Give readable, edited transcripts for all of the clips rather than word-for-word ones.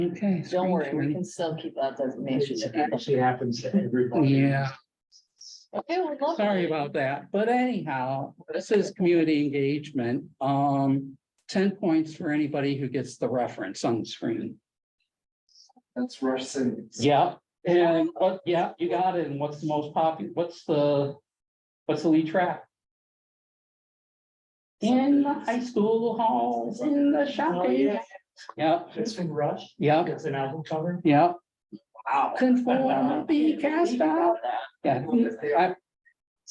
Okay. Don't worry, we screen can still keep that designation. It actually happens to everybody. sharing. Yeah, Okay, well, lovely. sorry about that, but anyhow, this is community engagement. 10 points for anybody who gets the reference on the screen. That's Rush City. Yeah, and what, yeah, you got it. And what's the most popular, what's the lead track? In the high school halls, in the shopping. Yeah, It's from Rush. yeah, It's an album cover. yeah. Wow. Conform, be cast out. Yeah,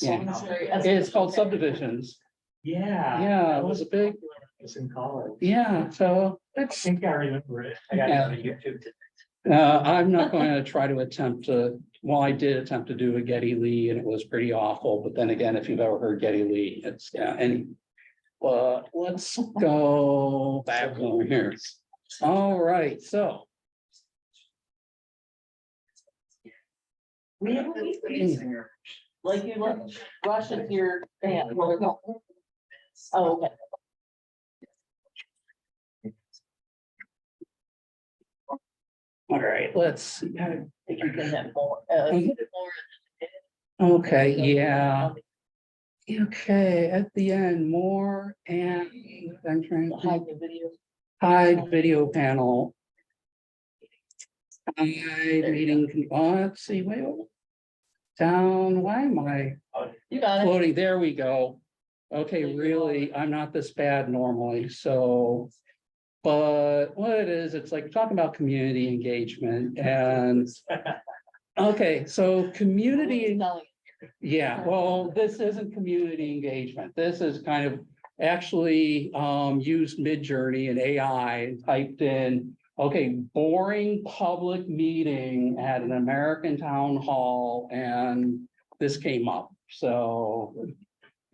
it's called Subdivisions. Yeah. Yeah, it was a big, It's in college. yeah, so I it's, think I remember it. I got it on YouTube. I'm not going to try to attempt to, well, I did attempt to do a Getty Lee and it was pretty awful, but then again, if you've ever heard Getty Lee, it's, yeah, and. But let's go back over here. All right, so. We have a lead singer. Like you look, Rush is your band. Oh, okay. All right, let's see. I think you can have more, Mhm. more. Okay, yeah. Okay, at the end, more and I'm trying Hide to the video. hide video panel. Hide meeting, let's see, wait. Down, why am I You got it. floating? There we go. Okay, really, I'm not this bad normally, so. But what it is, it's like talking about community engagement and. Okay, so community. Selling. Yeah, well, this isn't community engagement. This is kind of actually used Midjourney and AI and typed in, okay, boring public meeting at an American town hall, and this came up. So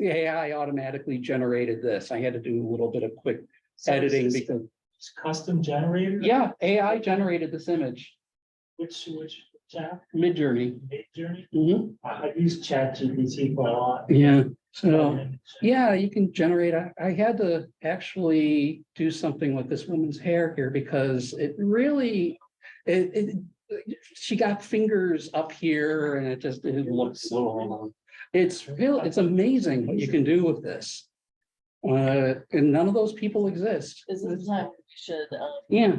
the AI automatically generated this. I had to do a little bit of quick editing because, It's custom generated? yeah, AI generated this image, Which chat? Midjourney. Journey? Mhm. I've used ChatGPT quite a lot. Yeah, so. Yeah, you can generate, I had to actually do something with this woman's hair here because it really, she got fingers up here and it looks a little wrong. It's amazing what you can do with this. And none of those people exist. This is the time we should, Yeah.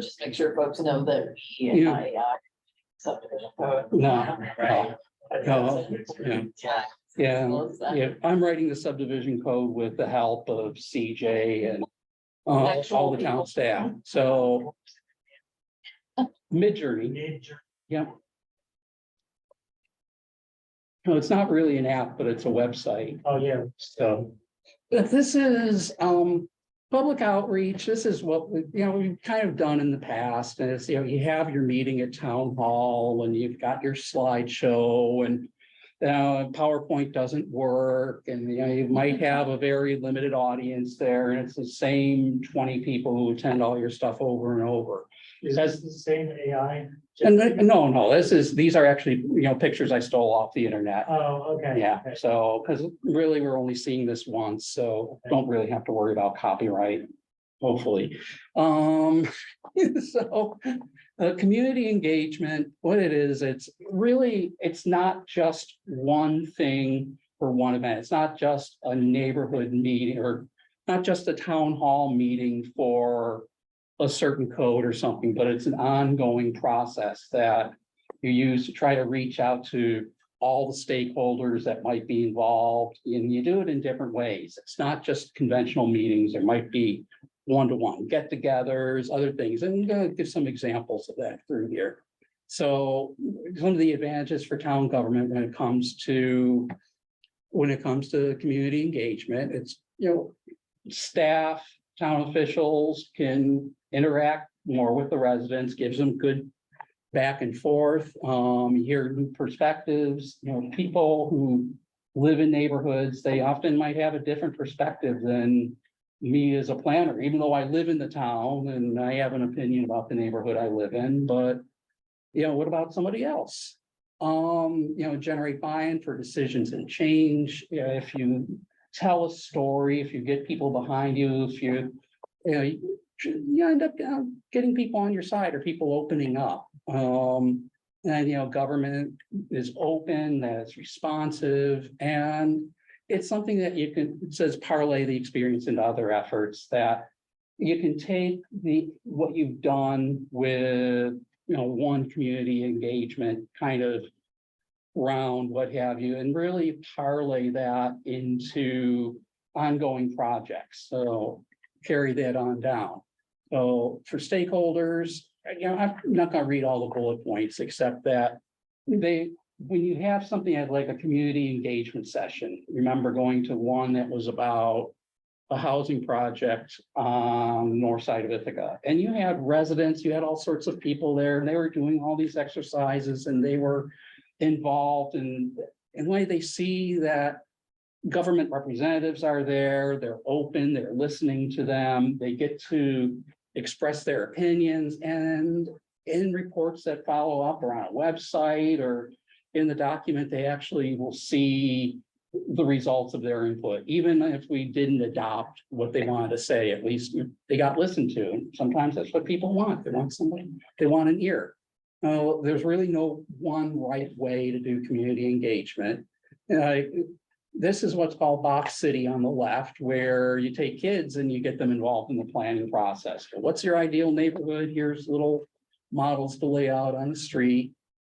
just make sure folks know that we and Yeah. I, subdivision code. No, Right. no, yeah. Yeah, Close that. yeah, I'm writing the subdivision code with the help of CJ and all the town staff, so. Midjourney, Mid-journey. yeah. No, it's not really an app, but it's a website, Oh, yeah. so. But this is public outreach. This is what we've kind of done in the past, and it's, you have your meeting at town hall and you've got your slideshow and. PowerPoint doesn't work, and you might have a very limited audience there, and it's the same 20 people who attend all your stuff over and over. Is this the same AI? And no, these are actually, pictures I stole off the internet. Oh, okay. Yeah, Okay. so, because really, we're only seeing this once, so don't really have to worry about copyright, hopefully. So, community engagement, what it is, it's not just one thing for one event. It's not just a neighborhood meeting or not just a town hall meeting for a certain code or something, but it's an ongoing process that you use to try to reach out to all the stakeholders that might be involved, and you do it in different ways. It's not just conventional meetings. There might be one-to-one get-togethers, other things, and I'm going to give some examples of that through here. So some of the advantages for town government when it comes to community engagement, it's, staff, town officials can interact more with the residents, gives them good back and forth, hear new perspectives, people who live in neighborhoods, they often might have a different perspective than me as a planner, even though I live in the town and I have an opinion about the neighborhood I live in, but what about somebody else? Generate buy-in for decisions and change. If you tell a story, if you get people behind you, if you you end up getting people on your side or people opening up. And, government is open, that it's responsive, and it's something that you can, it says parlay the experience into other efforts, that you can take what you've done with, one community engagement kind of round, what have you, and really parlay that into ongoing projects. So carry that on down. So for stakeholders, I'm not gonna read all the bullet points, except that when you have something like a community engagement session, remember going to one that was about a housing project on the north side of Ithaca, and you had residents, you had all sorts of people there, and they were doing all these exercises, and they were involved, and when they see that government representatives are there, they're open, they're listening to them, they get to express their opinions, and in reports that follow up or on a website or in the document, they actually will see the results of their input. Even if we didn't adopt what they wanted to say, at least they got listened to. Sometimes that's what people want. They want somebody, they want an ear. There's really no one right way to do community engagement. This is what's called Box City on the left, where you take kids and you get them involved in the planning process. What's your ideal neighborhood? Here's little models to lay out on the street.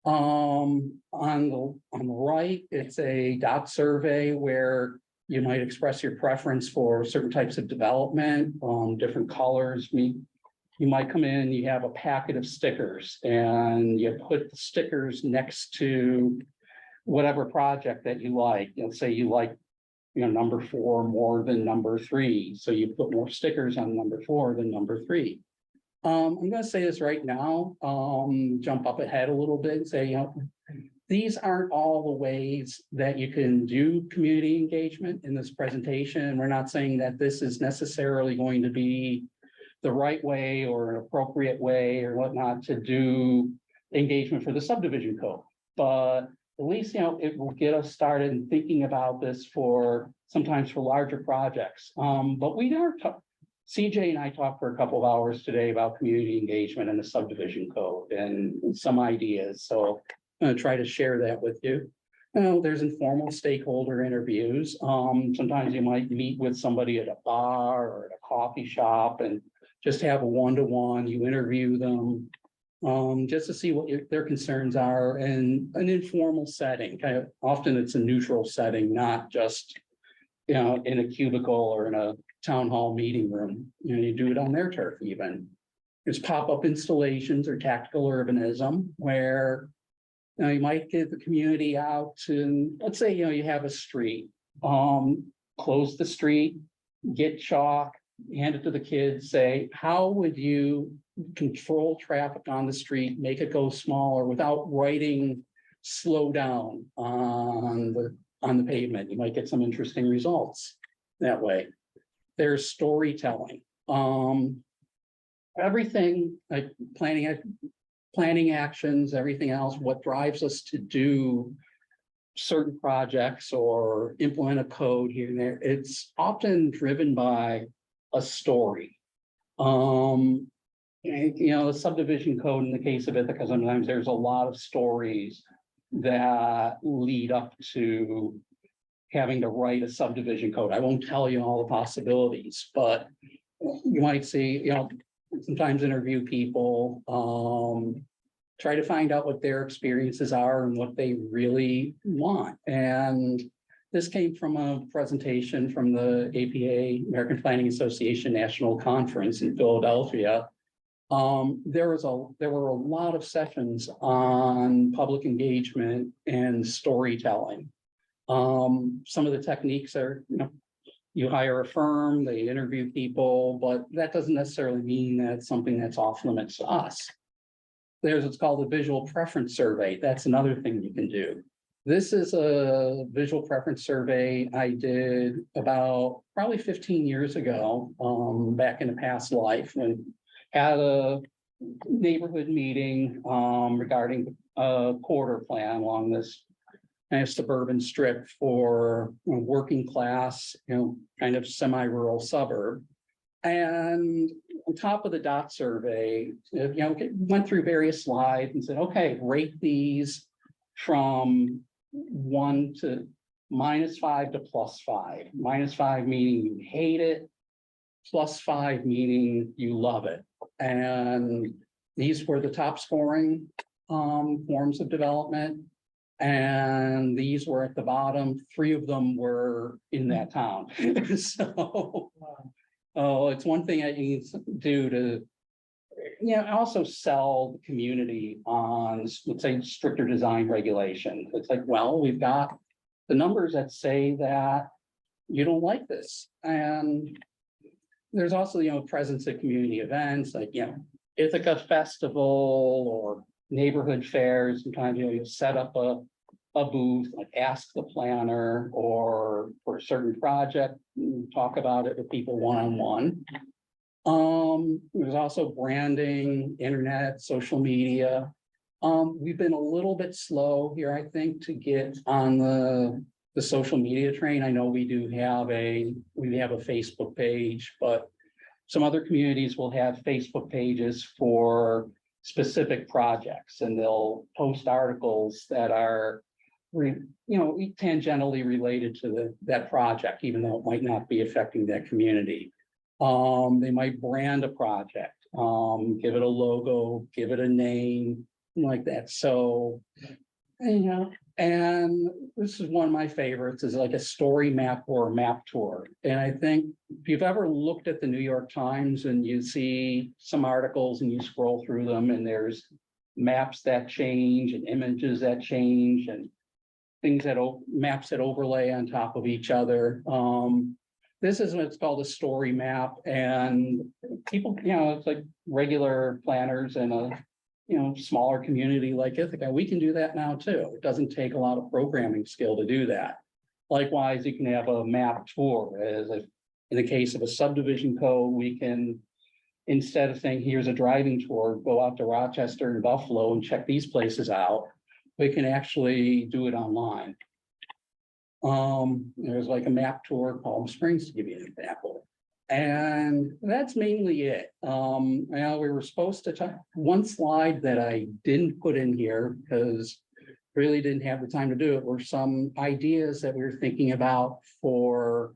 On the right, it's a dot survey where you might express your preference for certain types of development, different colors. You might come in, you have a packet of stickers, and you put the stickers next to whatever project that you like. Say you like, number 4 more than number 3. So you put more stickers on number 4 than number 3. I'm gonna say this right now, jump up ahead a little bit and say, these aren't all the ways that you can do community engagement in this presentation. We're not saying that this is necessarily going to be the right way or an appropriate way or whatnot to do engagement for the subdivision code. But at least, it will get us started in thinking about this sometimes for larger projects. But we are CJ and I talked for a couple of hours today about community engagement and the subdivision code and some ideas. So I'm gonna try to share that with you. There's informal stakeholder interviews. Sometimes you might meet with somebody at a bar or at a coffee shop and just have a one-to-one, you interview them, just to see what their concerns are, in an informal setting. Often it's a neutral setting, not just, in a cubicle or in a town hall meeting room. You do it on their turf even. There's pop-up installations or tactical urbanism where you might get the community out to, let's say, you have a street, close the street, get chalk, hand it to the kids, say, how would you control traffic on the street, make it go smaller without writing slow down on the pavement? You might get some interesting results that way. There's storytelling. Everything like planning actions, everything else, what drives us to do certain projects or implement a code here and there, it's often driven by a story. The subdivision code in the case of Ithaca, sometimes there's a lot of stories that lead up to having to write a subdivision code. I won't tell you all the possibilities, but you might see, sometimes interview people, try to find out what their experiences are and what they really want. And this came from a presentation from the APA, American Planning Association National Conference in Philadelphia. There were a lot of sessions on public engagement and storytelling. Some of the techniques are, you hire a firm, they interview people, but that doesn't necessarily mean that it's something that's off limits to us. There's what's called a visual preference survey. That's another thing you can do. This is a visual preference survey I did about probably 15 years ago, back in a past life, and had a neighborhood meeting regarding a corridor plan along this kind of suburban strip for working class, kind of semi-rural suburb. And on top of the dot survey, went through various slides and said, okay, rate these from 1 to -5 to +5. -5 meaning you hate it, +5 meaning you love it. And these were the top scoring forms of development. And these were at the bottom. 3 of them were in that town. So, oh, it's one thing I need to do to, also sell the community on, let's say, stricter design regulations. It's like, well, we've got the numbers that say that you don't like this. And there's also, presence at community events, like, Ithaca Festival or neighborhood fairs. Sometimes, you set up a booth, like ask the planner, or for a certain project, talk about it with people one-on-one. There's also branding, internet, social media. We've been a little bit slow here, I think, to get on the social media train. I know we have a Facebook page, but some other communities will have Facebook pages for specific projects, and they'll post articles that are, tangentially related to that project, even though it might not be affecting that community. They might brand a project, give it a logo, give it a name, like that. So, and this is one of my favorites, is like a story map or a map tour. And I think if you've ever looked at the New York Times and you see some articles and you scroll through them, and there's maps that change and images that change and things maps that overlay on top of each other. This is what's called a story map, and people, it's like regular planners in a, smaller community like Ithaca, we can do that now too. It doesn't take a lot of programming skill to do that. Likewise, you can have a map tour, as if in the case of a subdivision code, we can, instead of saying, here's a driving tour, go out to Rochester and Buffalo and check these places out. We can actually do it online. There's like a map tour, Palm Springs, to give you an example. And that's mainly it. We were supposed to talk, one slide that I didn't put in here because really didn't have the time to do it, were some ideas that we were thinking about for,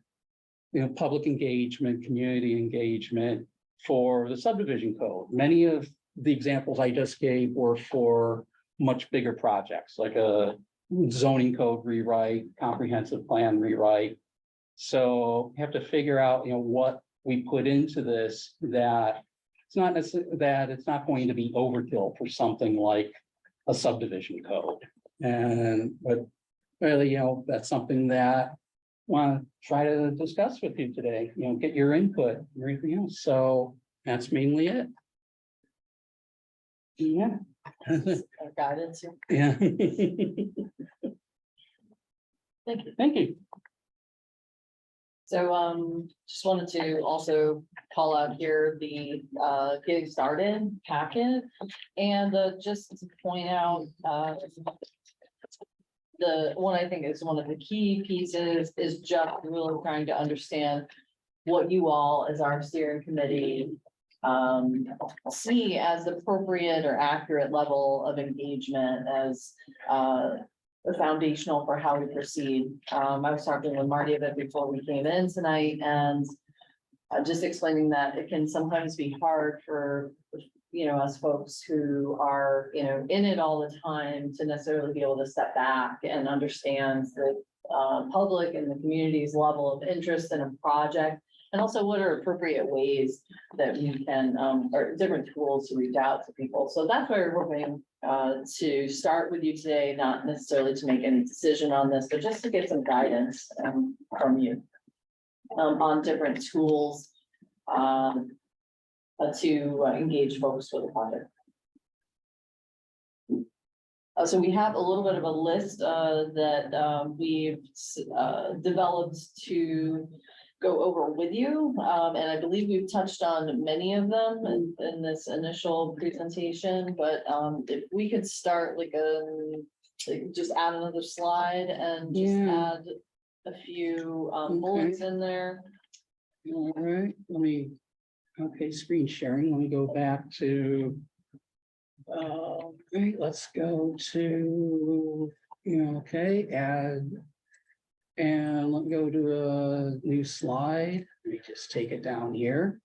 public engagement, community engagement for the subdivision code. Many of the examples I just gave were for much bigger projects, like a zoning code rewrite, comprehensive plan rewrite. So you have to figure out, what we put into this, that it's not necessarily that it's not going to be overkill for something like a subdivision code. But really, that's something that I want to try to discuss with you today, get your input and everything else. So that's mainly it. Yeah. Guidance. Yeah. Thank you. Thank you. So, just wanted to also call out here the, getting started packet, and, just to point out, the one I think is one of the key pieces is just really trying to understand what you all as our steering committee see as appropriate or accurate level of engagement as foundational for how we proceed. I was talking with Marty a bit before we came in tonight, and just explaining that it can sometimes be hard for, us folks who are, in it all the time, to necessarily be able to step back and understand the public and the community's level of interest in a project. And also what are appropriate ways that we can, or different tools to reach out to people. So that's why we're hoping to start with you today, not necessarily to make any decision on this, but just to get some guidance from you on different tools to engage folks with the project. So we have a little bit of a list that we've developed to go over with you. And I believe we've touched on many of them in this initial presentation, but if we could start like just add another slide and just add a few bullets in there. All right, let me Okay, screen sharing, let me go back to. Great, let's go to, okay, add. And let me go to a new slide, let me just take it down here.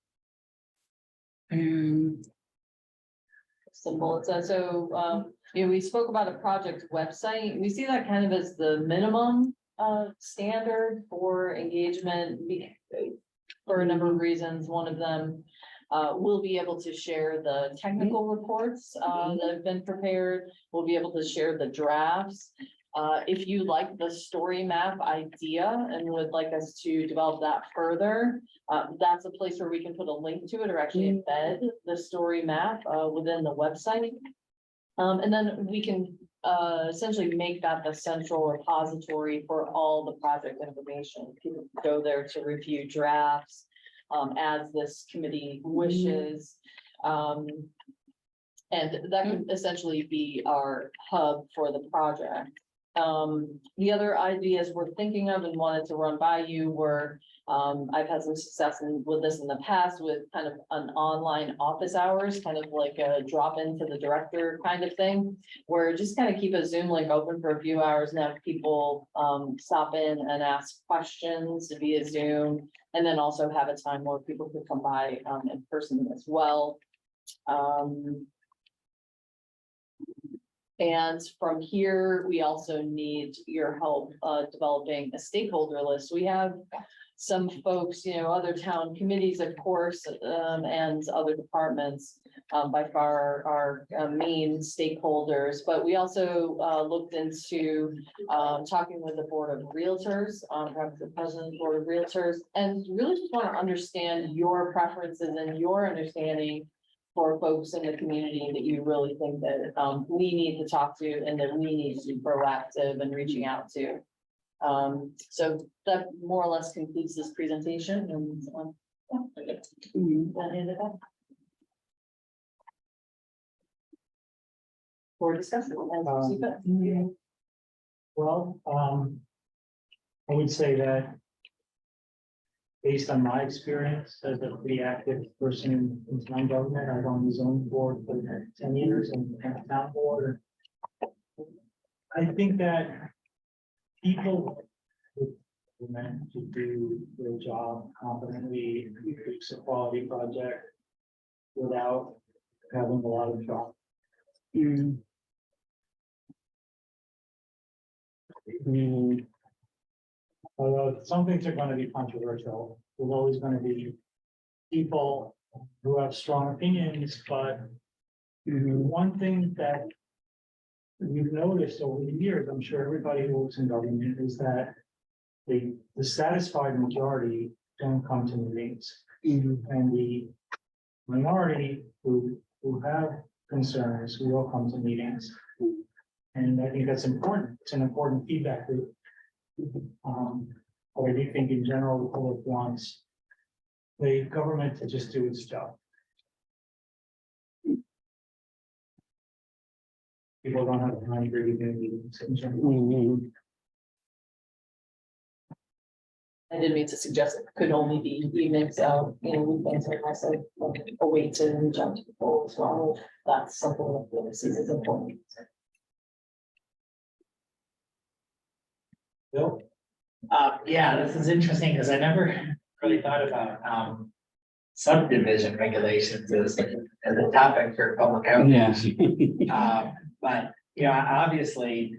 And, Simple. We spoke about a project website. We see that kind of as the minimum standard for engagement for a number of reasons. One of them, we'll be able to share the technical reports that have been prepared. We'll be able to share the drafts. If you like the story map idea and would like us to develop that further, that's a place where we can put a link to it or actually embed the story map within the website. And then we can essentially make that the central repository for all the project information. People can go there to review drafts as this committee wishes. And that can essentially be our hub for the project. The other ideas we're thinking of and wanted to run by you were, I've had some success with this in the past with kind of an online office hours, kind of like a drop into the director kind of thing, where just kind of keep a Zoom link open for a few hours and have people stop in and ask questions via Zoom, and then also have a time where people could come by in person as well. And from here, we also need your help developing a stakeholder list. We have some folks, other town committees, of course, and other departments, by far our main stakeholders. But we also looked into talking with the Board of Realtors, perhaps the President of the Board of Realtors, and really just want to understand your preferences and your understanding for folks in the community that you really think that we need to talk to and that we need to be proactive and reaching out to. So that more or less concludes this presentation, and I'll hand it back. For discussion. As we see fit. Well, I would say that based on my experience as a pretty active person in town government, I've on the zoning board for 10 years and the town board. I think that people who are meant to do their job competently, produce a quality project without having a lot of trouble. Although some things are going to be controversial, there's always going to be people who have strong opinions, but one thing that we've noticed over the years, I'm sure everybody who works in government, is that the satisfied majority don't come to meetings. And the minority who have concerns will come to meetings. And I think that's important. It's an important feedback loop. But I do think in general, the public wants the government to just do its job. People don't have time for even meetings in general. I didn't mean to suggest it could only be evenings, weekends are also a way to reach out to people as well. That's something that we see as important. Bill? Yeah, this is interesting because I never really thought about subdivision regulations as a topic for public health. Yes. But obviously,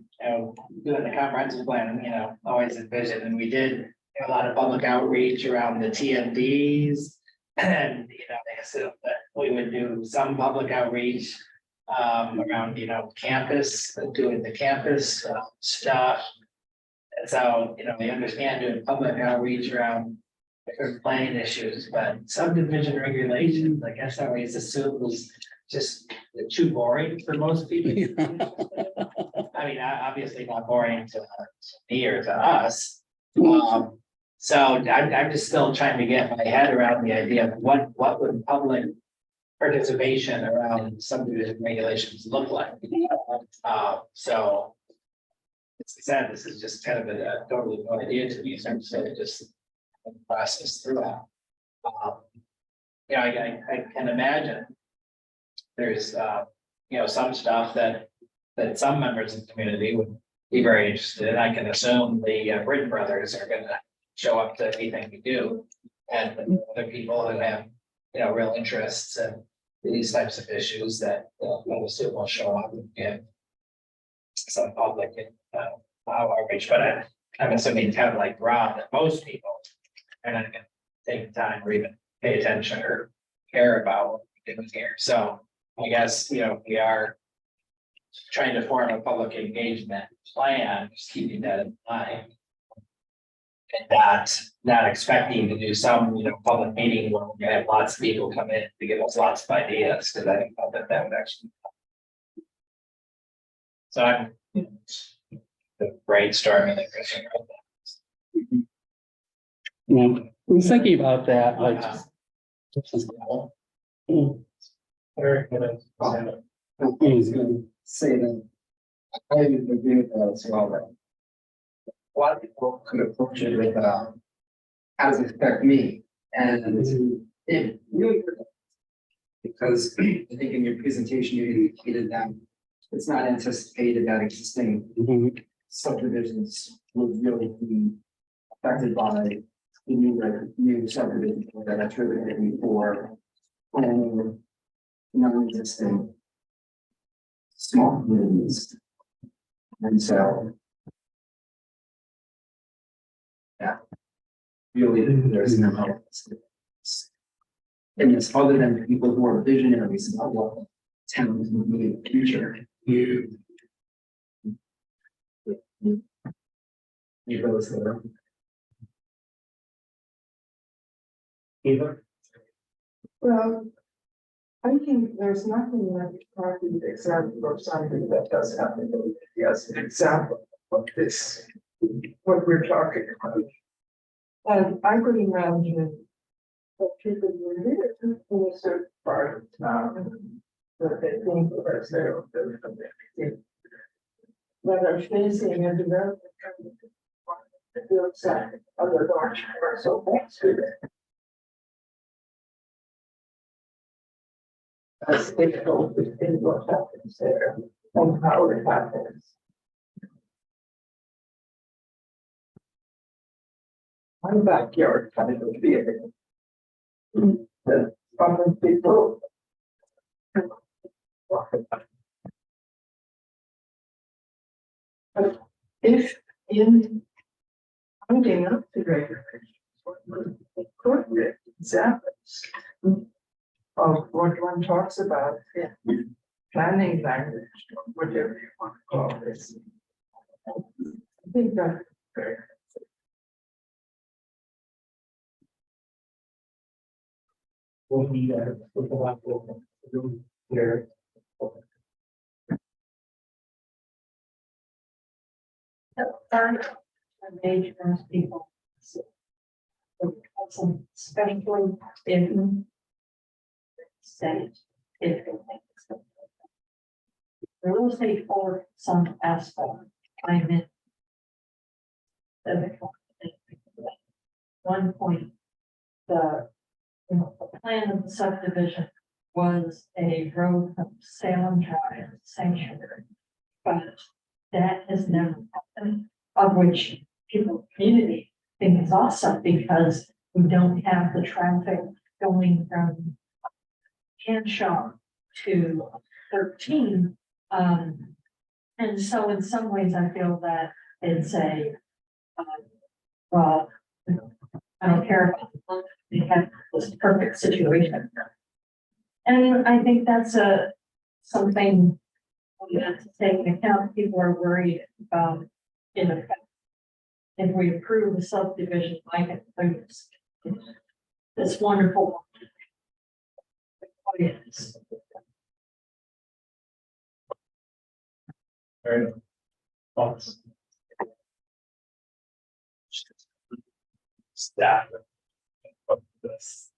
doing the comprehensive plan, always envisioned, and we did a lot of public outreach around the TMDs, and they assumed that we would do some public outreach around campus, doing the campus stuff. And so, we understand doing public outreach around different planning issues, but subdivision regulations, I guess I always assumed was just too boring for most people. I mean, obviously not boring to me or to us. So I'm just still trying to get my head around the idea of what would public participation around subdivision regulations look like. So as I said, this is just kind of a totally new idea to me, so I'm just process through that. I can imagine. There's, some stuff that some members of the community would be very interested in. I can assume the Britton brothers are gonna show up to anything we do. And other people who have, real interests in these types of issues that, obviously will show up and give some public, outreach, but I'm assuming kind of like Rob, that most people are not gonna take the time or even pay attention or care about what we're doing here. So I guess, we are trying to form a public engagement plan, just keeping that in mind. And not expecting to do some, public meeting where we're gonna have lots of people come in to give us lots of ideas, because I think that would actually. So I'm brainstorming and Christian. Yeah, I was thinking about that, like. Very good. I was gonna say that I agree with that as well, that a lot of people could approach it with, how does it affect me? And it really, because I think in your presentation, you indicated that it's not anticipated that existing Mhm. subdivisions would really be affected by the new subdivision that are triggered for and non-existing small communities. And so, yeah, really, there's no help. And it's other than people who are visionaries about what towns will be in the future. You both there. Eva? Well, I think there's nothing like a concrete example of something that does happen. Yes, an example of this, what we're talking about. And I could imagine that people who live in a certain part of town, that they think of as their own, that are facing a development that looks at other large parcel next to it. As difficult in what happens there and how it happens. My backyard kind of feeling. The common people. But if in finding up the regulations, appropriate examples of what one talks about in planning language, or whatever you want to call this. I think that's very. We'll need a here. Engagement people. Especially in state, if I will say for some aspect, I'm in. One point, the plan of the subdivision was a road from Salem Drive to Sanctuary, but that has never happened, of which people, community think is awesome because we don't have the traffic going from Hanshaw to 13. And so in some ways I feel that it's a, well, I don't care about we have this perfect situation. And I think that's something we have to take into account. People are worried about in effect. If we approve a subdivision like it, this wonderful. Yes. Very thoughts. Staff. Of this.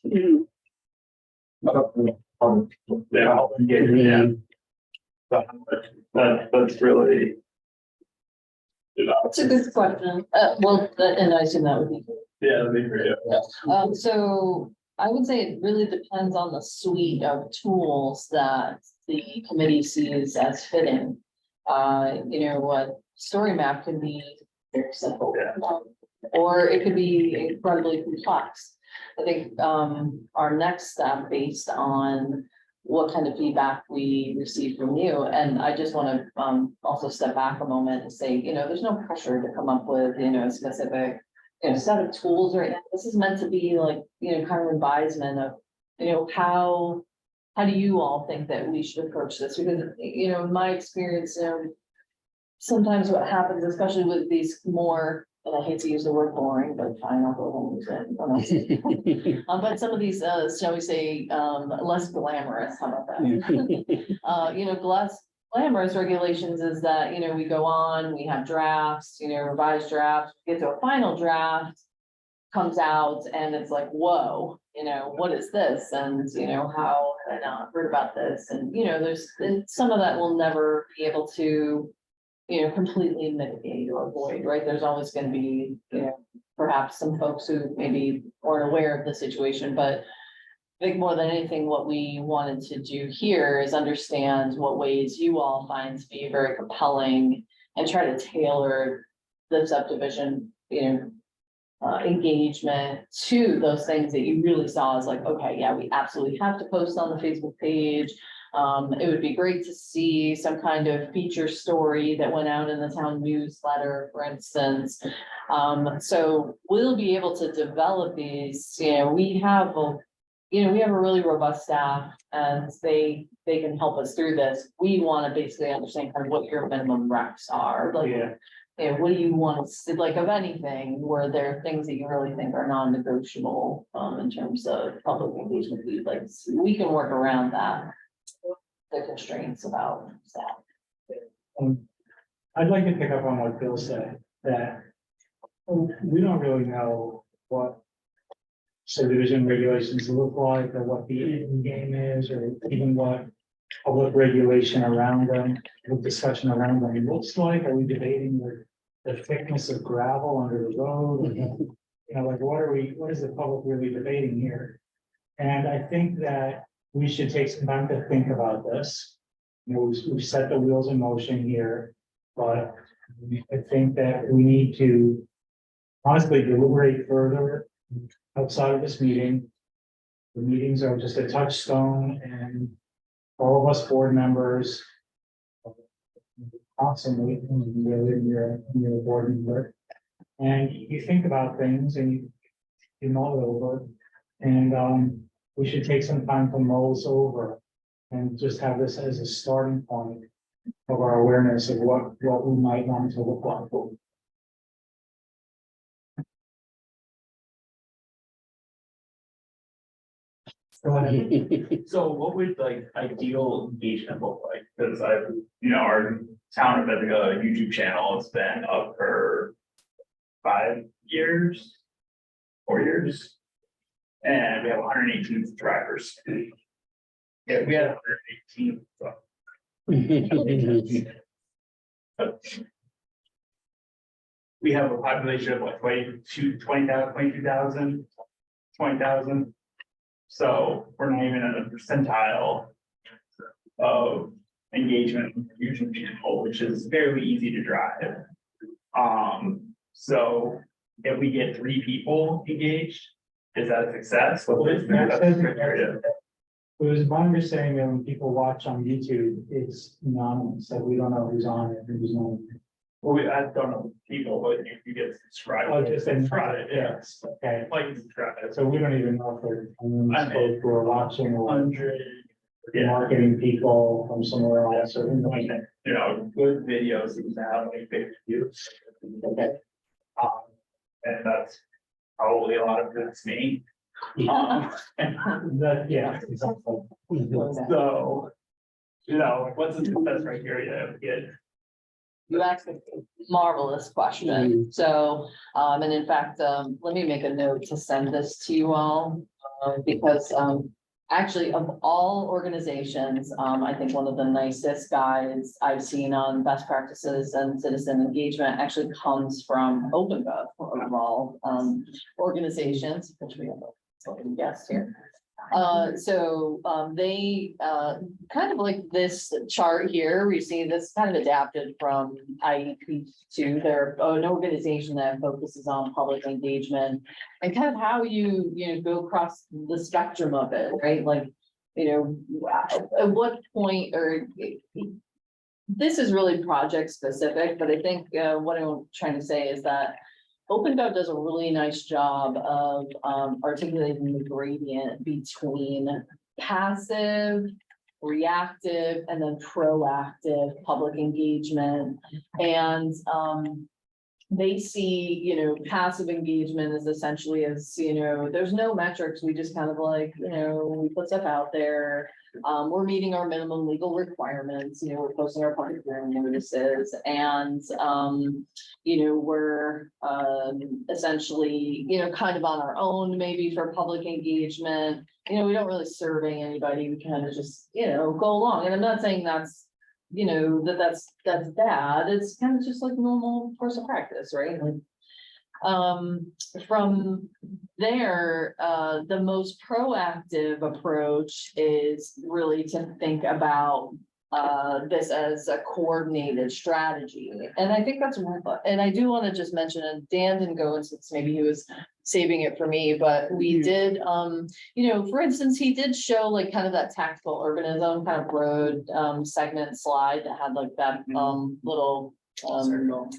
Mhm. They're all engaged, yeah. That's really. It's a good question. And I assume that would be. Yeah, that'd be great. So I would say it really depends on the suite of tools that the committee sees as fitting. What story map can be very simple. Or it could be incredibly complex. I think our next step, based on what kind of feedback we receive from you, and I just want to also step back a moment and say, there's no pressure to come up with, a specific set of tools, or this is meant to be like, kind of advisement of, how do you all think that we should approach this? Because, in my experience, sometimes what happens, especially with these more, and I hate to use the word boring, but fine, I'll go ahead and use it. But some of these, shall we say, less glamorous, how about that? Less glamorous regulations is that, we go on, we have drafts, revised drafts, get to a final draft, comes out and it's like, whoa, what is this? And, how have I not heard about this? And, and some of that will never be able to, completely mitigate or avoid, right? There's always going to be, perhaps some folks who maybe weren't aware of the situation, but I think more than anything, what we wanted to do here is understand what ways you all find to be very compelling and try to tailor the subdivision, engagement to those things that you really saw as like, okay, yeah, we absolutely have to post on the Facebook page. It would be great to see some kind of feature story that went out in the town newsletter, for instance. So we'll be able to develop these, we have a really robust staff and they can help us through this. We want to basically understand kind of what your minimum recs are, like, what do you want to, like, of anything, were there things that you really think are non-negotiable, in terms of public engagement? Like, we can work around that, the constraints about that. I'd like to pick up on what Bill said, that we don't really know what subdivision regulations look like, or what the end game is, or even what public regulation around them, the discussion around them looks like. Are we debating the thickness of gravel under the road? Like, what is the public really debating here? And I think that we should take some time to think about this. We've set the wheels in motion here, but I think that we need to honestly deliberate further outside of this meeting. The meetings are just a touchstone, and all of us board members constantly, you're a board member, and you think about things and you mull it over, and we should take some time to mull this over and just have this as a starting point of our awareness of what we might want to look like. So what would like ideal engagement look like? Because our town of Ithaca YouTube channel has been up for 5 years, 4 years. And we have 118 subscribers. Yeah, we had 118. We have a population of like 20,000. So we're not even at a percentile of engagement with the YouTube channel, which is fairly easy to drive. So if we get 3 people engaged, is that a success? What is that? It was my understanding that when people watch on YouTube, it's anonymous, that we don't know who's on it, who's not. Well, I don't know people, but if you get subscribed, Oh, just subscribe, yes. Okay, Like subscribe. so we don't even know if they're folks who are watching, or 100. marketing people from somewhere else, or Like, good videos that have like big views. Okay. And that's probably a lot of it's me. That, yeah. Exactly. So, what's the success criteria of get? You asked a marvelous question. So, and in fact, let me make a note to send this to you all, because actually, of all organizations, I think one of the nicest guides I've seen on best practices and citizen engagement actually comes from OpenGov of all organizations, which we have a guest here. They kind of like this chart here, we see this kind of adapted from pt2. They're an organization that focuses on public engagement and kind of how you go across the spectrum of it, right? Like, at what point, or this is really project specific, but I think what I'm trying to say is that OpenGov does a really nice job of articulating the gradient between passive, reactive, and then proactive public engagement. And they see, passive engagement is essentially as, there's no metrics. We just kind of like, we put stuff out there. We're meeting our minimum legal requirements, we're posting our public hearing notices, and we're essentially, kind of on our own, maybe for public engagement. We don't really survey anybody, we kind of just, go along. And I'm not saying that's, that's bad. It's kind of just like normal course of practice, right? Like, from there, the most proactive approach is really to think about this as a coordinated strategy. And I think that's, and I do want to just mention, and Dan didn't go into this, maybe he was saving it for me, but we did, for instance, he did show like kind of that tactical urbanism kind of road segment slide that had like that little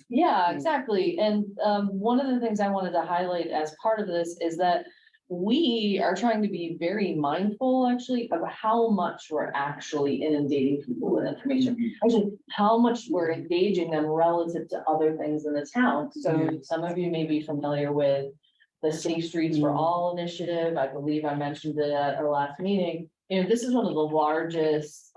yeah, exactly. And one of the things I wanted to highlight as part of this is that we are trying to be very mindful actually of how much we're actually inundating people with information. Actually, how much we're engaging them relative to other things in the town. So some of you may be familiar with the Safe Streets for All initiative. I believe I mentioned it at our last meeting. This is one of the largest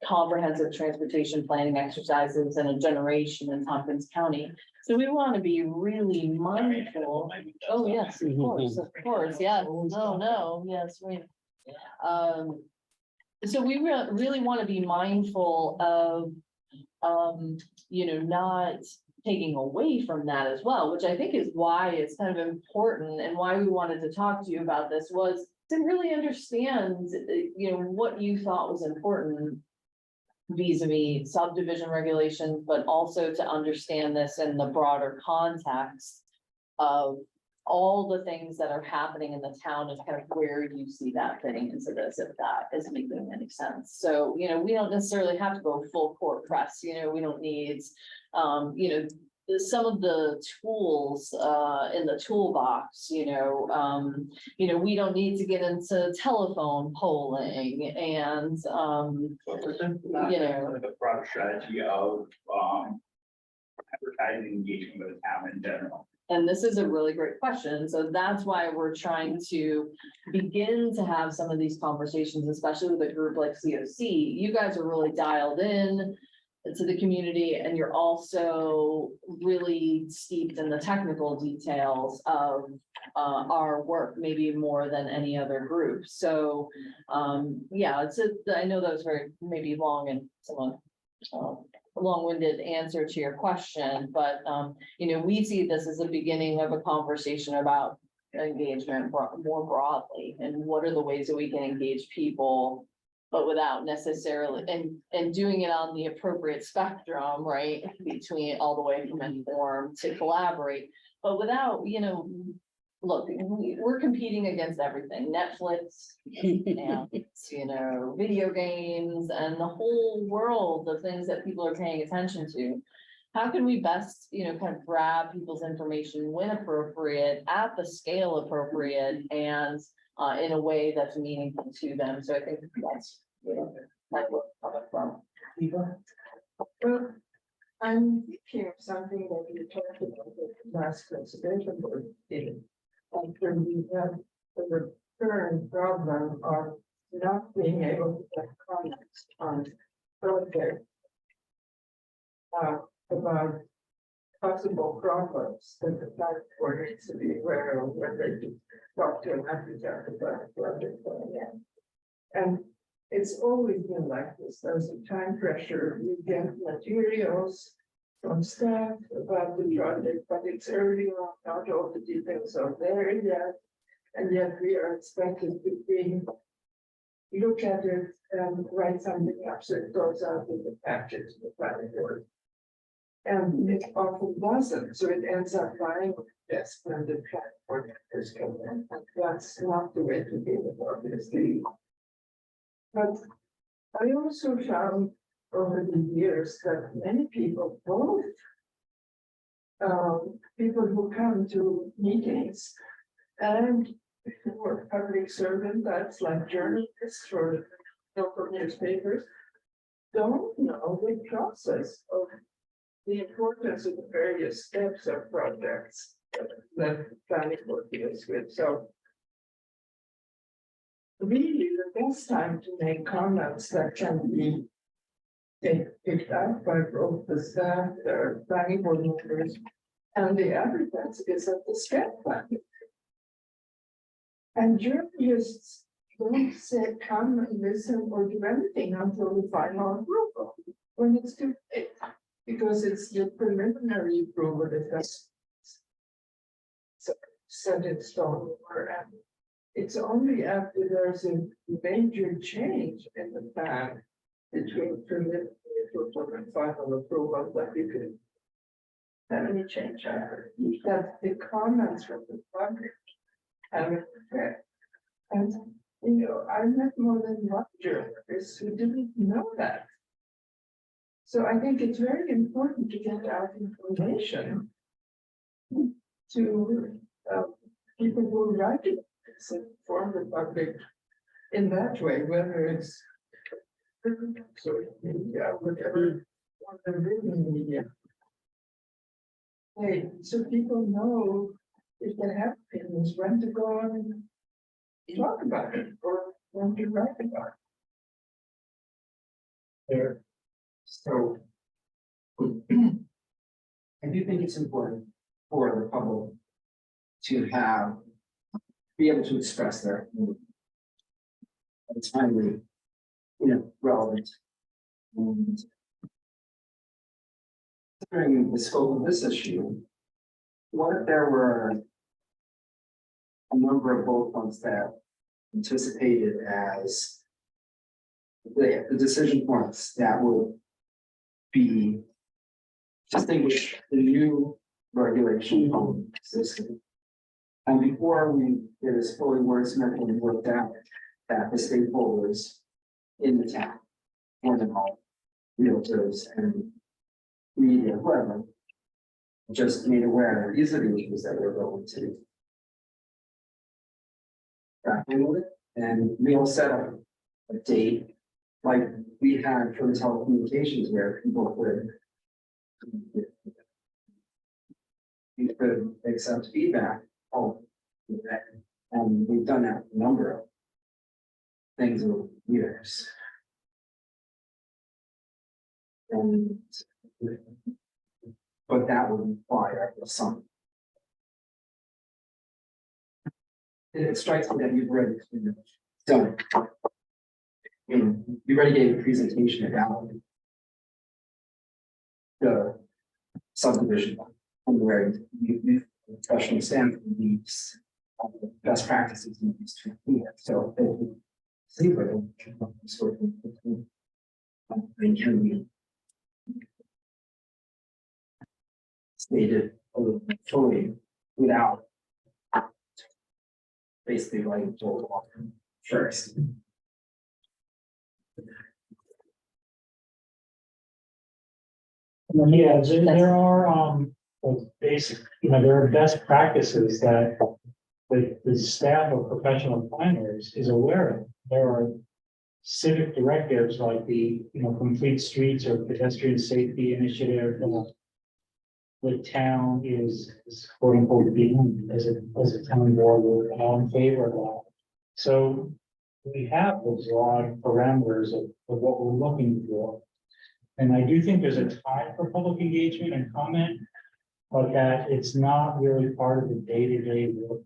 comprehensive transportation planning exercises in a generation in Tompkins County. So we want to be really mindful. Oh, yes, of course, yeah, no, yes, right. So we really want to be mindful of, not taking away from that as well, which I think is why it's kind of important and why we wanted to talk to you about this, was to really understand, what you thought was important vis-a-vis subdivision regulations, but also to understand this in the broader context of all the things that are happening in the town and kind of where you see that fitting into this, if that is making any sense. So, we don't necessarily have to go full court press, we don't need, some of the tools in the toolbox, we don't need to get into telephone polling and, The broader strategy of advertising engagement with the town in general. And this is a really great question. So that's why we're trying to begin to have some of these conversations, especially with a group like COC. You guys are really dialed in to the community, and you're also really steeped in the technical details of our work, maybe more than any other group. So yeah, I know that was very maybe long and somewhat long-winded answer to your question, but we see this as a beginning of a conversation about engagement more broadly, and what are the ways that we can engage people, but without necessarily, and doing it on the appropriate spectrum, right, between all the way from inform to collaborate, but without, look, we're competing against everything, Netflix and, video games and the whole world of things that people are paying attention to. How can we best, kind of grab people's information when appropriate, at the scale appropriate, and in a way that's meaningful to them? So I think that's, that's what I'm coming from. Well, I'm thinking of something that you talked about with the last conservation board meeting. And when we have the recurrent problem of not being able to get comments on projects about possible problems that the planning board needs to be aware of when they do talk to an architect about a project going in. And it's always been like this. There's a time pressure. We get materials from staff about the project, but it's early on, not all the details are there yet. And yet we are expected to be, look at it and write something up so it goes out in the package to the planning board. And it often doesn't, so it ends up buying this when the planning board members come in. And that's not the way to do it, obviously. But I also found over the years that many people, both people who come to meetings and who are public servant, that's like journalists or local newspapers, don't know the process of the importance of the various steps of projects that planning board deals with. So really the best time to make comments that can be picked up by both the staff, the planning board members, and the applicants is at the step plan. And journalists don't say, come and listen or do anything until the final approval, when it's too late, because it's the preliminary approval that has set in stone. And it's only after there's a major change in the plan between preliminary approval and final approval that you can have any change after. That the comments from the public have an effect. And you know, I met more than one journalist who didn't know that. So I think it's very important to get out information to people who write it, inform the public in that way, whether it's social media, whatever, or the written media. Hey, so people know if they have opinions, when to go on and talk about it, or when to write about it. There. So I do think it's important for the public to be able to express their opinion in a timely, relevant. And considering the scope of this issue, what if there were a number of bullet points that anticipated as the decision points that would be distinguish the new regulation from existing. And before we get as fully wordsmithed and worked out that the stakeholders in the town, and all realtors and media, whoever, just made aware these are the issues that we're going to grappling with it, and we'll set up a date like we had for the telecommunications where people could accept feedback. And we've done that a number of things over years. And but that would require some. It strikes me that you've already done it. And you already gave a presentation about the subdivision and where you professionally stand for these best practices in these two things. So it seems like a sort of thing can be stated a little bit fully without basically writing told off first. Yeah, there are, basic, there are best practices that the staff of professional planners is aware of. There are civic directives like the, Complete Streets or Pedestrian Safety Initiative. The town is quote unquote being as a town board, we're all in favor of that. So we have the broad parameters of what we're looking for. And I do think there's a time for public engagement and comment. but that it's not really part of the day-to-day work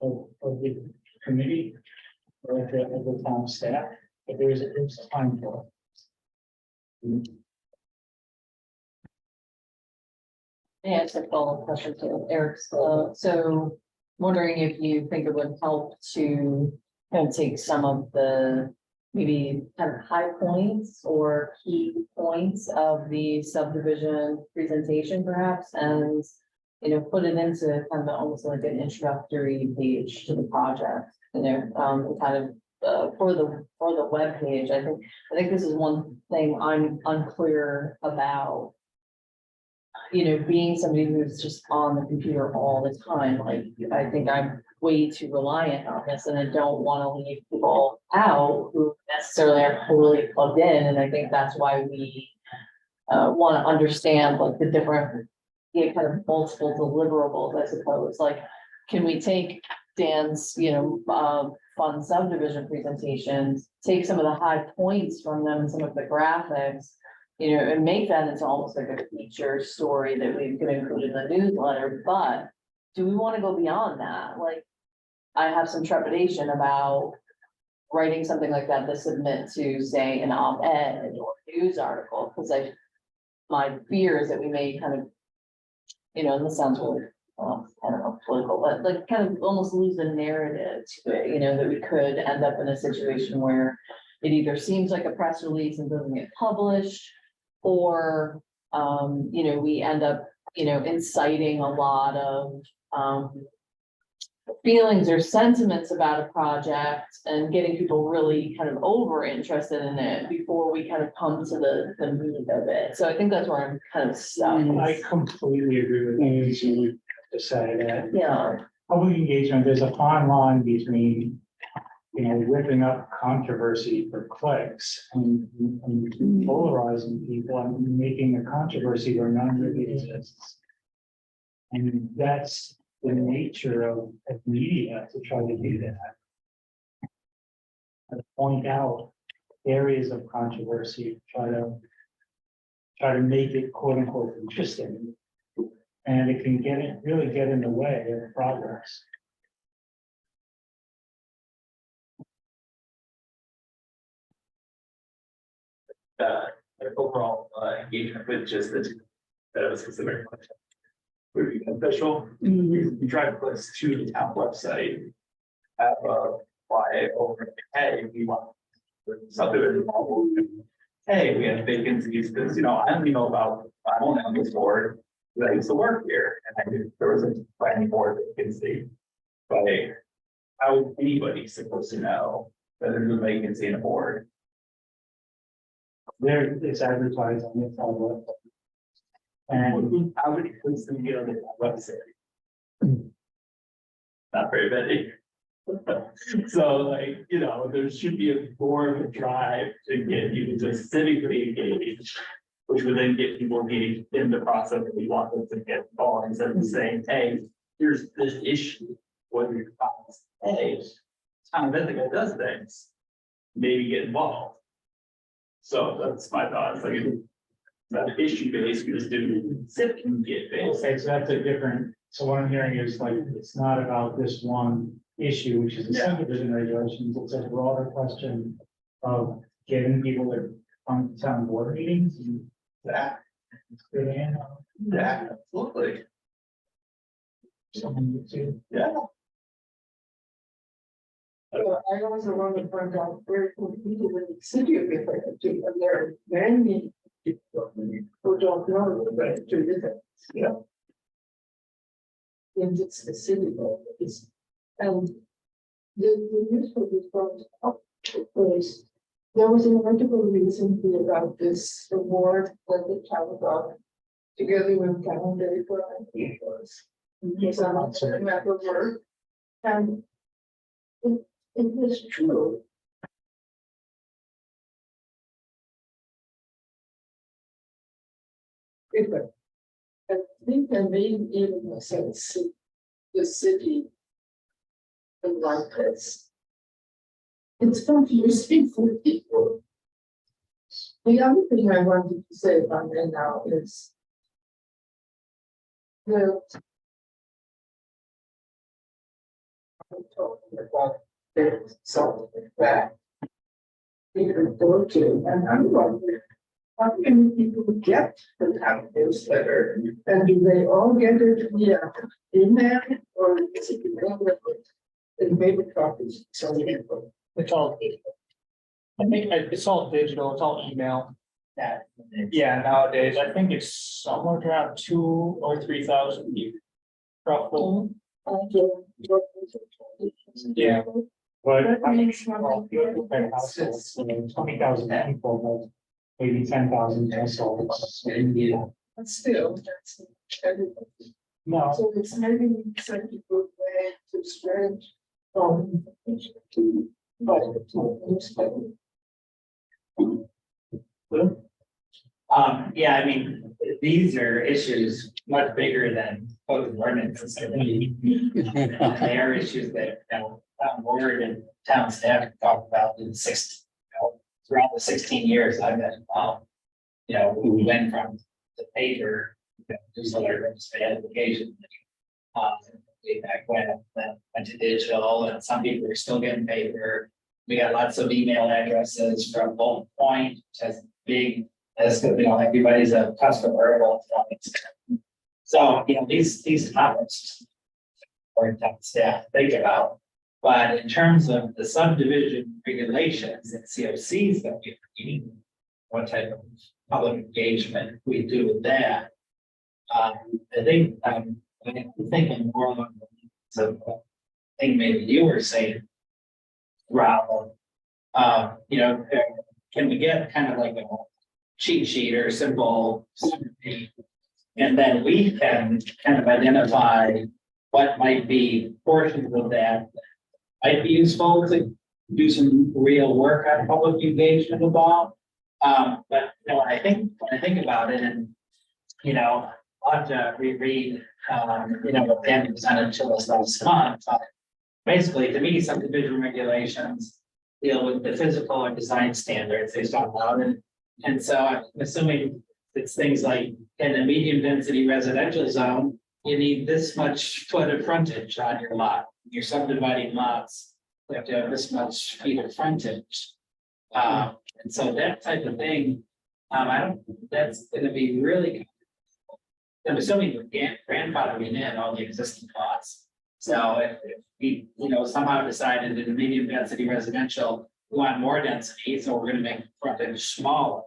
of the committee or of the town staff, but there's time for it. Yeah, it's a follow-up question to Eric's, so wondering if you think it would help to kind of take some of the maybe kind of high points or key points of the subdivision presentation perhaps, and you know, put it into kind of almost like an introductory page to the project, you know, kind of for the web page. I think this is one thing I'm unclear about. You know, being somebody who's just on the computer all the time, like, I think I'm way too reliant on this, and I don't want to leave people out who necessarily are totally plugged in, and I think that's why we want to understand like the different, you know, kind of multiple deliverables, I suppose, like, can we take Dan's, you know, fun subdivision presentations, take some of the high points from them, some of the graphics, you know, and make that into almost like a feature story that we could include in the newsletter, but do we want to go beyond that? Like, I have some trepidation about writing something like that to submit to, say, an op-ed or news article, because my fear is that we may kind of, you know, and this sounds really, I don't know, political, but like kind of almost lose the narrative to it, you know, that we could end up in a situation where it either seems like a press release and doesn't get published, or, you know, we end up, you know, inciting a lot of, feelings or sentiments about a project and getting people really kind of over interested in it before we kind of come to the meat of it. So I think that's where I'm kind of stuck. I completely agree with you to say that Yeah, public engagement, there's a fine line between, you know, whipping up controversy for clicks and polarizing people and making a controversy where none really exists. And that's the nature of media, to try to do that. To point out areas of controversy, try to make it quote unquote interesting. And it can really get in the way of progress. Overall engagement with just the specific question would be beneficial. You drive clicks to the town website, have a fly over, hey, we want something. Hey, we have vacancies, because, you know, I only know about, I'm only on this board, because I used to work here, and I knew there was a planning board vacancy. But how is anybody supposed to know that there's a vacancy in a board? There, it's advertised on its own website. And How many clicks do we get on the website? Not very many. So like, you know, there should be a more of a drive to get you to just civically engaged, which would then get people engaged in the process that we want them to get involved, instead of saying, hey, here's this issue. What your thoughts? Hey, Tom Ithaca does things, maybe get involved. So that's my thoughts, like, that issue based, we just do civic and get based. okay, so that's a different, so what I'm hearing is like, it's not about this one issue, which is the Yeah. subdivision regulations. It's a broader question of getting people to come to town board meetings and Yeah, and yeah, absolutely, someone to. yeah. I also want to point out where people in the city of Ithaca too, and there are many people who don't know that to Ithaca, you know. And it's the city of it's, and the newspaper brought up was, there was an article recently about this award that the town got together with town day for it was. Yes, I'm not certain that the word, and it was true. I think that maybe even sense the city like this. It's confusing for people. The other thing I wanted to say about that now is the. I'm talking about the something that. People go to, and I'm wondering, how many people get the town newsletter? And do they all get it via email or is it available in paper copies? So people. It's all. I think it's all digital, it's all email. That. Yeah, nowadays, I think it's somewhere around 2,000 or 3,000. Roughly. Yeah. But That makes one well, idea. households, 20,000 people, but maybe 10,000 households. But still, that's everybody. No, So it's maybe such a good way to spread. To. Newspaper. Yeah, I mean, these are issues much bigger than code ordinances. I mean, they are issues that, town board and town staff have talked about in throughout the 16 years I've been, we went from the paper, newsletter, application. Way back when it went to digital, and some people are still getting paper. We got lots of email addresses from Bolt Point, which has big, as everybody's a customer of Bolt Point. So, these topics for town staff think about. But in terms of the subdivision regulations and COCs that we need, what type of public engagement we do with that. I think I'm thinking more along the lines of, I think maybe you were saying, Rob, can we get kind of like a cheat sheet or simple summary, and then we can kind of identify what might be portions of that might be useful to do some real work on public engagement about. But when I think about it, and I'll have to reread what Danny presented to us last month. Basically, to me, subdivision regulations deal with the physical or design standards they talk about, and so I'm assuming it's things like in a medium density residential zone, you need this much foot of frontage on your lot. You're subdividing lots, you have to have this much feet of frontage. And so that type of thing, that's gonna be really. I'm assuming we're grandfathering in all the existing lots. So if we, somehow decided in a medium density residential, we want more density, so we're gonna make the frontage smaller.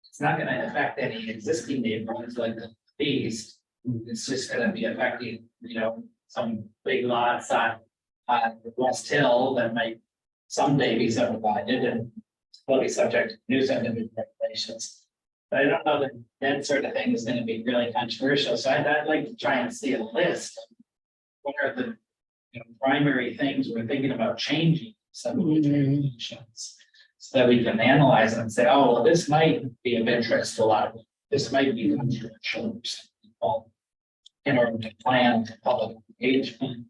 It's not gonna affect any existing neighborhoods like the east. It's just gonna be affecting, some big lots on West Hill that might someday be subdivided and will be subject to new subdivision regulations. But I don't know that that sort of thing is gonna be really controversial, so I'd like to try and see a list. Of what are the primary things we're thinking about changing subdivision regulations? So that we can analyze them and say, oh, well, this might be of interest to a lot of people. This might be controversial to some people in order to plan public engagement.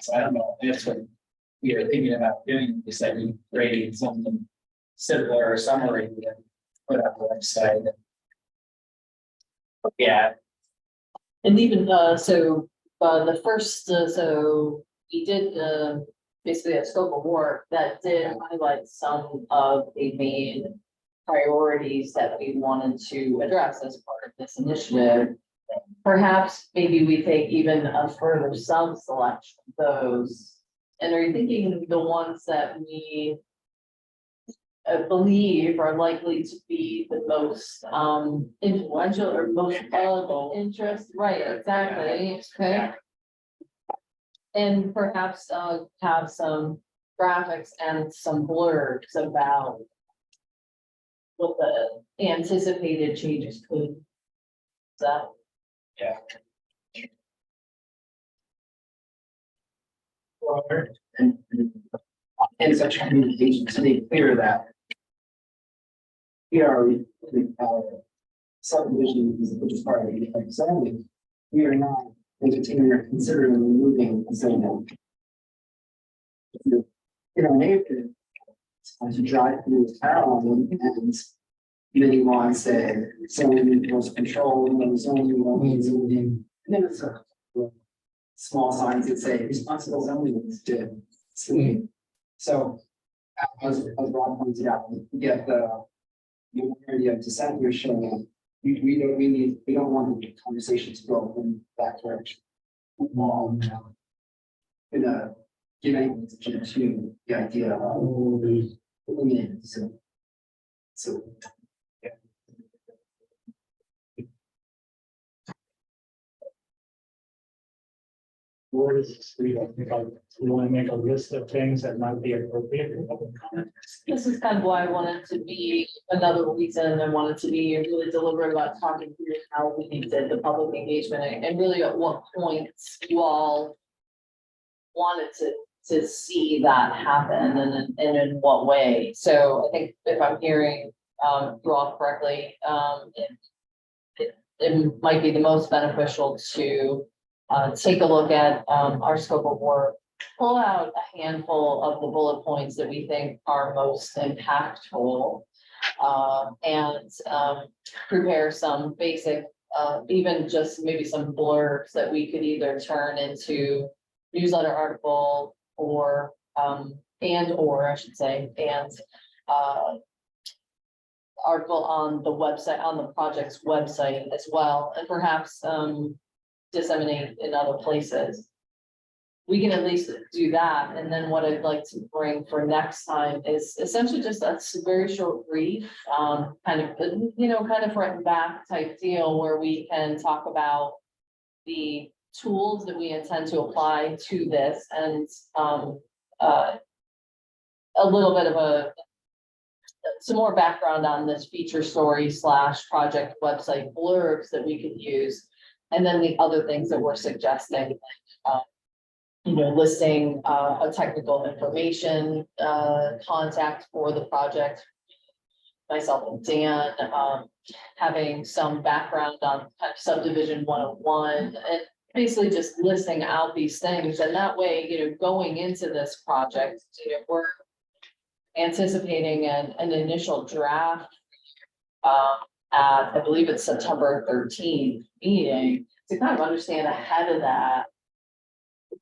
So I don't know if that's what we are thinking about doing, is that we creating something simpler or summary and put on the website. Yeah. And even, the first, so we did, basically a scope of work that did highlight some of the main priorities that we wanted to address as part of this initiative. Perhaps maybe we take even a further sub-selection of those. And are you thinking the ones that we believe are likely to be the most influential or most of interest? Right, exactly, okay. And perhaps have some graphics and some blurbs about what the anticipated changes could. So. Yeah. And such communication to make clear that we are subdivision, which is part of the zoning. We are not entertaining or considering removing the zoning. In our neighborhood, as you drive through town and many want say zoning was control, zoning, then it's a small signs that say responsible zoning is good. So as Rob pointed out, we get the majority of dissenters showing up. We don't want the conversation to go in that direction. In a giving to the idea of eliminating so. Where does this leave? I think we want to make a list of things that might be appropriate for public comment. This is kind of why I wanted to be another reason I wanted to be really deliberate about talking through how we did the public engagement and really at what points you all wanted to see that happen and in what way. So I think if I'm hearing Rob correctly, it might be the most beneficial to take a look at our scope of work, pull out a handful of the bullet points that we think are most impactful, and prepare some basic, even just maybe some blurbs that we could either turn into newsletter article or or I should say, article on the website, on the project's website as well, and perhaps disseminate in other places. We can at least do that, and then what I'd like to bring for next time is essentially just a very short brief, kind of written back type deal where we can talk about the tools that we intend to apply to this and a little bit of some more background on this feature story / project website blurbs that we could use. And then the other things that we're suggesting, listing a technical information contact for the project. Myself and Dan, having some background on kind of subdivision 101 and basically just listing out these things. And that way, going into this project, we're anticipating an initial draft at, I believe it's September 13th meeting, to kind of understand ahead of that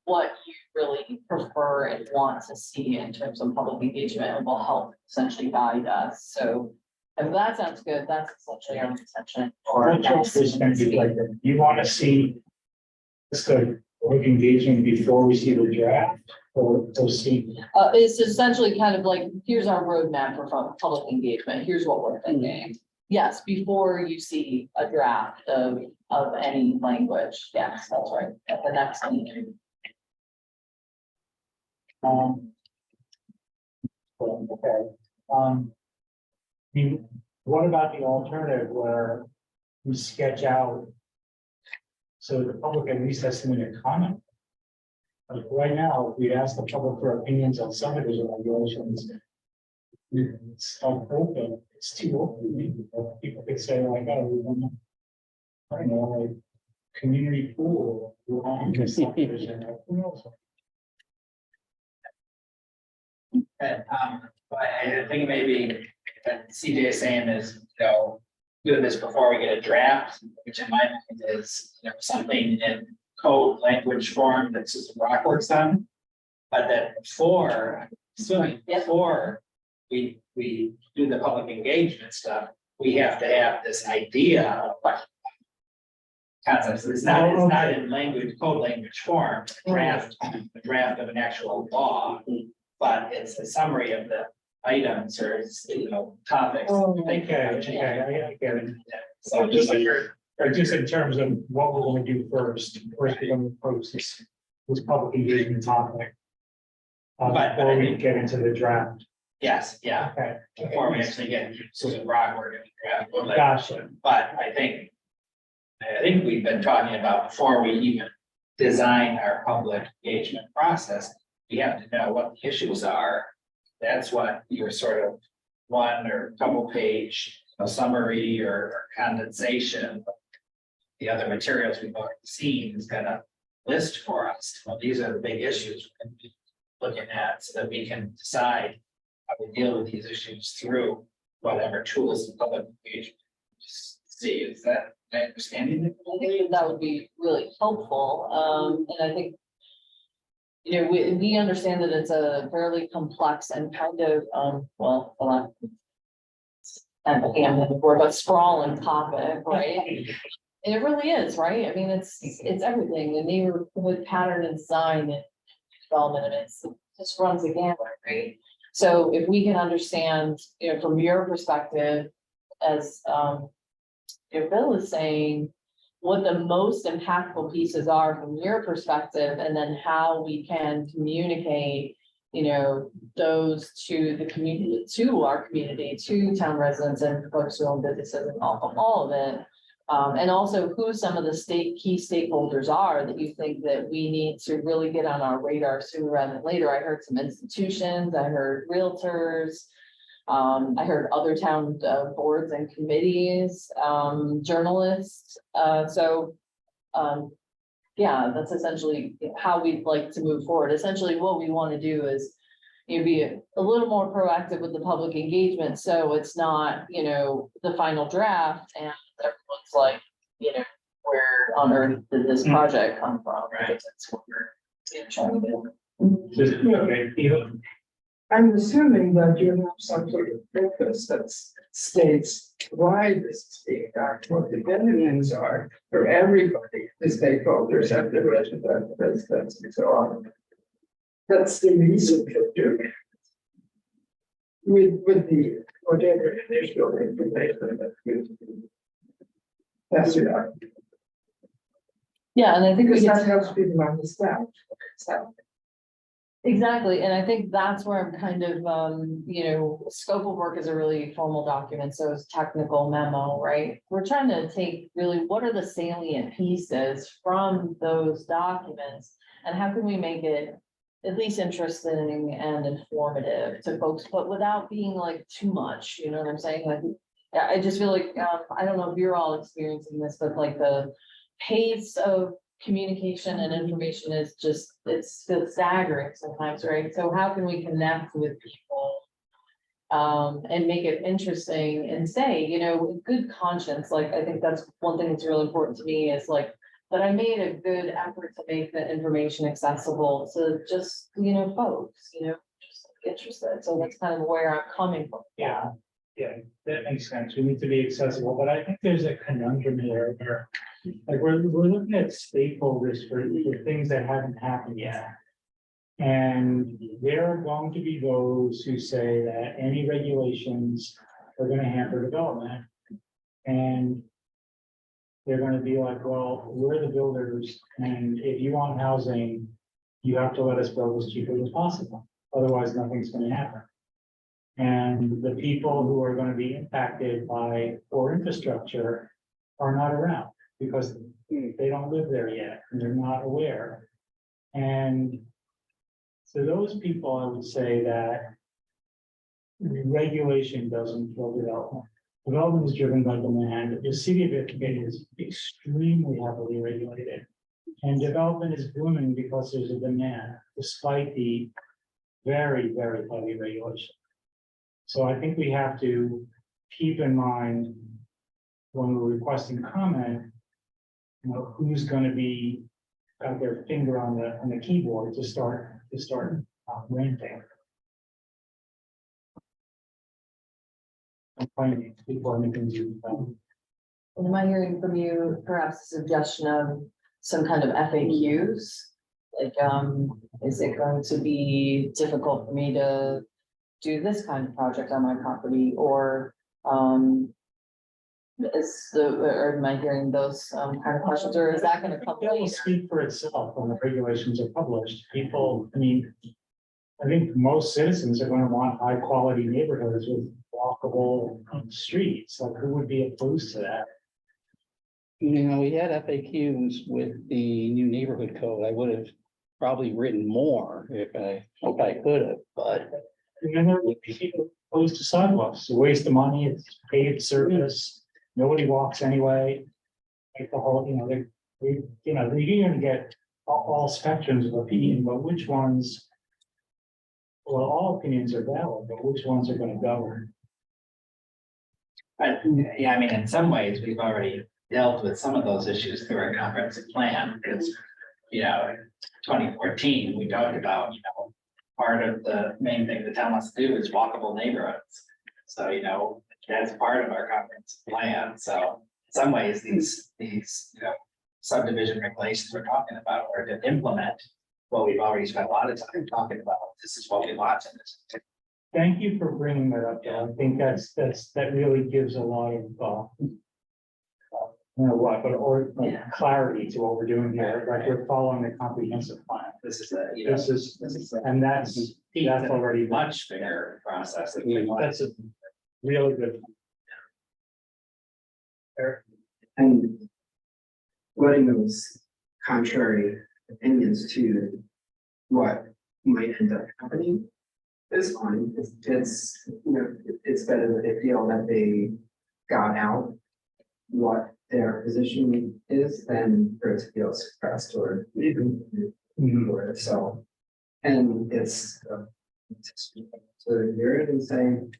what you really prefer and want to see in terms of public engagement, and will help essentially guide us. So if that sounds good, that's essentially our intention. You want to see this good public engagement before we see the draft, or see? It's essentially kind of like, here's our roadmap for public engagement. Here's what we're thinking. Yes, before you see a draft of any language. Yes, that's right. At the next meeting. Okay. What about the alternative where we sketch out so the public at least has something to comment? Like right now, if we ask the public for opinions on subdivision regulations, it's open, it's too open. People could say like, oh, we want, I don't know, like community pool, we want this subdivision, like, who knows? But I think maybe what CJ is saying is, doing this before we get a draft, which in my mind is, something in code language form that Susan Rock works on. But that before we do the public engagement stuff, we have to have this idea of what concepts. It's not in code language form, a draft of an actual law, but it's a summary of the items or topics. Okay, I get it. So Just in terms of what we're going to do first we're going to approach this public engagement topic. Before we get into the draft. yes, yeah, Okay. before we actually get into Susan Rock, we're gonna draft. Gotcha. But I think we've been talking about before we even design our public engagement process, we have to know what the issues are. That's what your sort of one or couple page summary or condensation. The other materials we've already seen is gonna list for us. Well, these are the big issues we're gonna be looking at so that we can decide how we deal with these issues through whatever tools the public engagement. see, is that my understanding? I think that would be really helpful, and I think. You know, we understand that it's a fairly complex and kind of, well, a lot. And we're but sprawling topic, right? It really is, right? I mean, it's everything, the neighborhood pattern and design and development, and it just runs the gamut, right? So if we can understand, you know, from your perspective, as your Bill is saying, what the most impactful pieces are from your perspective, and then how we can communicate, you know, those to the community, to our community, to town residents and folks who own businesses and all of it. And also who some of the key stakeholders are that you think that we need to really get on our radar sooner rather than later. I heard some institutions, I heard realtors. I heard other town boards and committees, journalists, yeah, that's essentially how we'd like to move forward. Essentially, what we want to do is be a little more proactive with the public engagement, so it's not, you know, the final draft and everyone's like, you know, where on earth did this project come from? Right. That's what we're trying to do. Just, okay, even, I'm assuming that you have some sort of purpose that states why this is being done, what the benefits are for everybody, the stakeholders and the residents and so on. That's the reason for doing it. With the whatever additional information that you pass it out. Yeah, and I think we Because get that helps people understand. So, exactly, and I think that's where I'm kind of, you know, scope of work is a really formal document, so it's technical memo, right? We're trying to take really, what are the salient pieces from those documents? And how can we make it at least interesting and informative to folks, but without being like too much, you know what I'm saying? Like, yeah, I just feel like, I don't know if you're all experiencing this, but like the pace of communication and information is just, it's staggering sometimes, right? So how can we connect with people and make it interesting and say, you know, with good conscience, like, I think that's one thing that's really important to me is like, that I made a good effort to make the information accessible to just, you know, folks, you know, just interested. So that's kind of where I'm coming from. Yeah, that makes sense. We need to be accessible, but I think there's a conundrum here where, like, we're looking at stakeholders for things that haven't happened yet. And there are going to be those who say that any regulations are gonna hamper development. And they're gonna be like, well, we're the builders, and if you want housing, you have to let us build as cheaply as possible, otherwise nothing's gonna happen. And the people who are gonna be impacted by poor infrastructure are not around, because they don't live there yet, and they're not aware. And to those people, I would say that regulation doesn't kill development. Development is driven by demand. The city of Ithaca is extremely heavily regulated. And development is booming because there's a demand, despite the very, very heavy regulation. So I think we have to keep in mind when we're requesting comment, you know, who's going to be got their finger on the keyboard to start ranting. I'm finding before making you. And am I hearing from you perhaps a suggestion of some kind of FAQs? Like, is it going to be difficult for me to do this kind of project on my property, or or am I hearing those kind of questions, or is that going to come It will later? speak for itself when the regulations are published. People, I mean, I think most citizens are going to want high quality neighborhoods with walkable streets. Like, who would be opposed to that? You know, we had FAQs with the new neighborhood code. I would have probably written more if I could have, but. And then there would be people opposed to sidewalks. It's a waste of money. It's paved surface. Nobody walks anyway. Like the whole, you know, you're going to get all spectrums of opinion, but which ones? Well, all opinions are valid, but which ones are going to govern? But, yeah, I mean, in some ways, we've already dealt with some of those issues through our comprehensive plan, because, 2014, we talked about, part of the main thing the town wants to do is walkable neighborhoods. So, that's part of our comprehensive plan, so in some ways, these, subdivision regulations we're talking about are to implement what we've already spent a lot of time talking about. This is what we want in this. Thank you for bringing that up, Joe. I think that really gives a lot of, clarity to what we're doing here, like we're following the comprehensive plan. This is a, This is, and that's already, much bigger process. that's a really good. And letting those contrary opinions to what might end up happening is fine. It's, it's better that they feel that they got out what their position is than for it to feel suppressed or even or so. And it's so you're in and saying,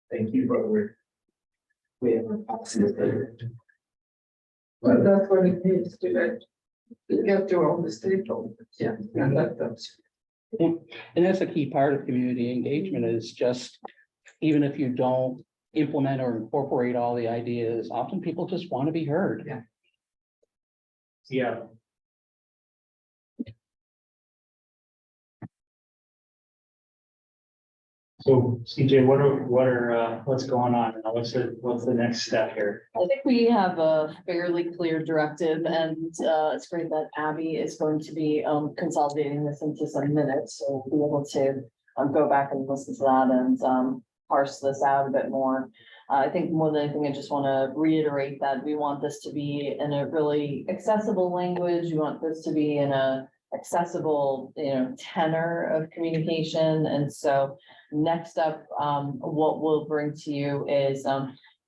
thank you, but we have a policy that But that's what it needs to get to all the stakeholders. yeah. And let them. And that's a key part of community engagement is just, even if you don't implement or incorporate all the ideas, often people just want to be heard. Yeah. So CJ, what's going on? What's the next step here? I think we have a fairly clear directive and it's great that Abby is going to be consolidating this into some minutes. So we'll be able to go back and listen to that and parse this out a bit more. I think more than anything, I just want to reiterate that we want this to be in a really accessible language. We want this to be in a accessible, tenor of communication. And so next up, what we'll bring to you is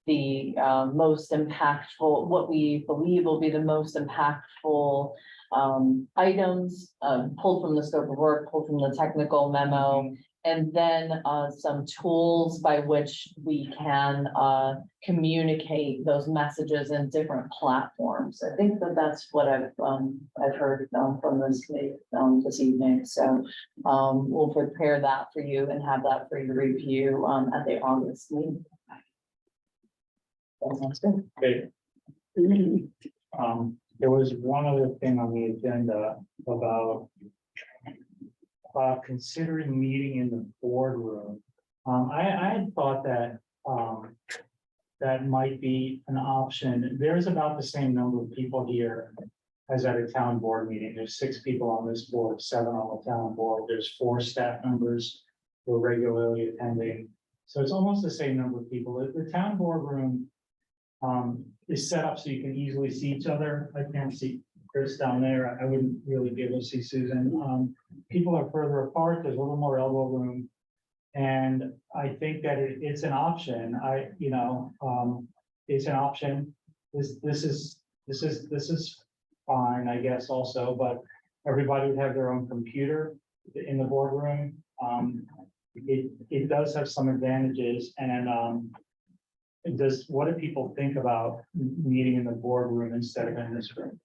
the most impactful, what we believe will be the most impactful items pulled from the scope of work, pulled from the technical memo, and then some tools by which we can communicate those messages in different platforms. I think that's what I've heard from this committee this evening. So we'll prepare that for you and have that for your review at the August meeting. That sounds good. Okay. There was one other thing on the agenda about considering meeting in the boardroom. I had thought that that might be an option. There's about the same number of people here as at a town board meeting. There's 6 people on this board, 7 on the town board. There's 4 staff members who are regularly attending. So it's almost the same number of people. The town boardroom is set up so you can easily see each other. I can't see Chris down there. I wouldn't really be able to see Susan. People are further apart. There's a little more elbow room. And I think that it's an option. It's an option. This is fine, I guess, also, but everybody would have their own computer in the boardroom. It does have some advantages, and what do people think about meeting in the boardroom instead of in this room?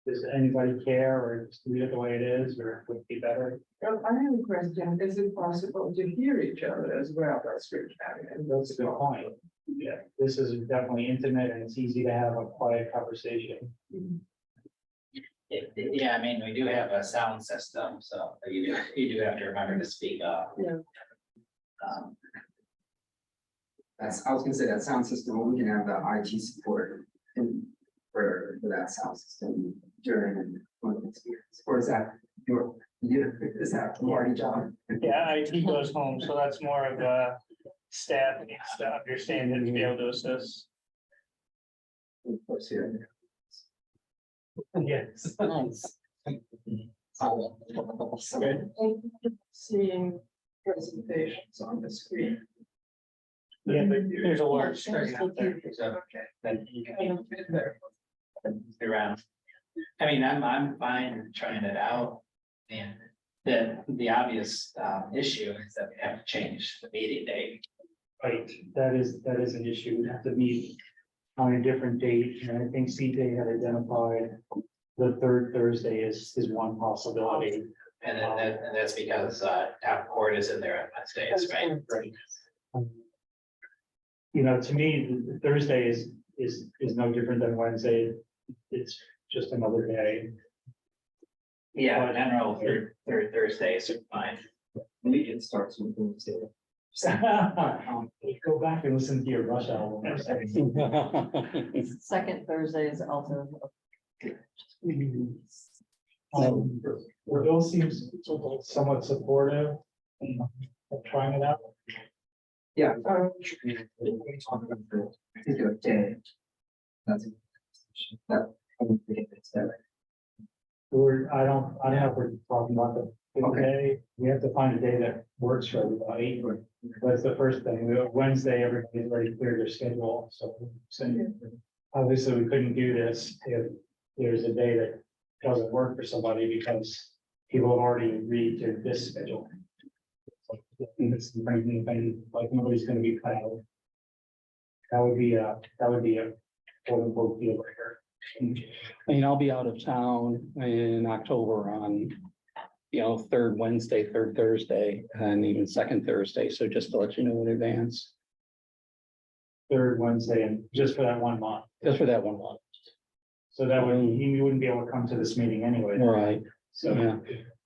Does anybody care, or just leave it the way it is, or would it be better? Well, I have a question. Is it possible to hear each other as well as we're chatting? That's a good point. Yeah, this is definitely intimate, and it's easy to have a quiet conversation. Yeah, I mean, we do have a sound system, so you do have to remember to speak up. Yeah. I was gonna say that sound system, we can have the IT support for that sound system during one experience, or is that is that Marty job? Yeah, IT goes home, so that's more of a staff needs to understand and be able to assist. Yes. Nice. Seeing presentations on the screen. Yeah, there's a large screen out there. Okay. Then you can around. I mean, I'm fine trying it out. And the obvious issue is that we have to change the meeting date. Right, that is an issue. We have to meet on a different date, and I think CJ had identified the third Thursday is one possibility. And then and that's because town court is in there on Wednesdays, right? Right. You know, to me, the Thursday is no different than Wednesday. It's just another day. Yeah, general third Thursdays are fine. Meeting starts with Wednesday. Go back and listen to your Rush album. Second Thursday is also. Bill seems somewhat supportive of trying it out. Yeah. We talk about the particular day. That's. That. I don't think it's that. I don't know if we're talking about the day. We have to find a day that works for everybody. That's the first thing. Wednesday, everybody's already cleared their schedule, so obviously we couldn't do this if there's a day that doesn't work for somebody because people have already agreed to this schedule. Like nobody's gonna be cut out. That would be a quote unquote deal breaker. I mean, I'll be out of town in October on, third Wednesday, third Thursday, and even second Thursday. So just to let you know in advance, Third Wednesday and just for that 1 month. just for that 1 month. So that would, you wouldn't be able to come to this meeting anyway. Right. So, Yeah.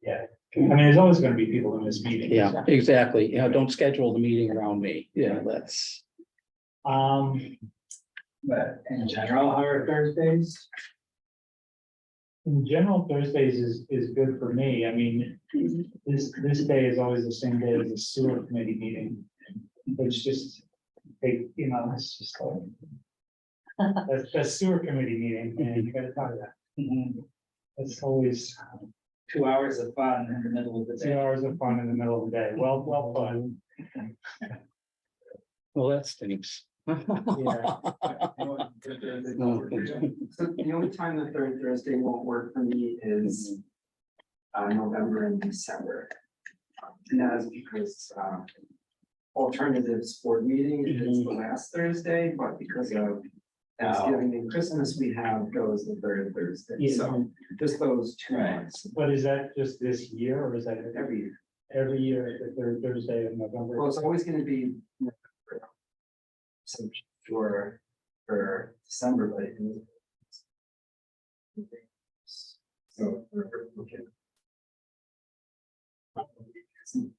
yeah, I mean, there's always gonna be people in this meeting. Yeah, exactly. Don't schedule the meeting around me. Yeah, that's, But in general, our Thursdays. in general, Thursdays is good for me. I mean, this day is always the same day as the sewer committee meeting. It's just, it's just like. That's sewer committee meeting, and you gotta talk about. It's always 2 hours of fun in the middle of the 2 day. hours of fun in the middle of the day. Well fun. well, that stinks. So the only time the third Thursday won't work for me is November and December. And that is because alternatives board meeting is the last Thursday, but because of Thanksgiving and Christmas, we have those the third Thursday. So just those 2 months But is that just this year, or is that every year. every year, the third Thursday of November? Well, it's always gonna be. So for December, but. So, okay.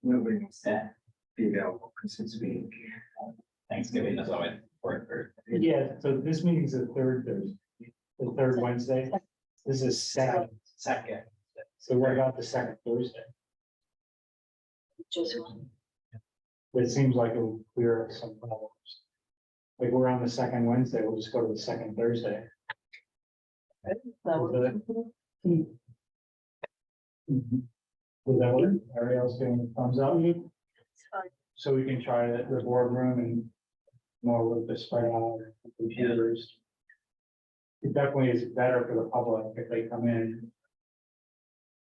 Nobody wants to be available Christmas week. Thanksgiving is always important. Yeah, so this meeting's the third Thursday, the third Wednesday. This is second. Second. So what about the second Thursday? Just one. It seems like it would clear up some problems. Like we're on the second Wednesday, we'll just go to the second Thursday. Does that work? Ariel's giving a thumbs up. So we can try the boardroom and more with the spread out computers. It definitely is better for the public if they come in.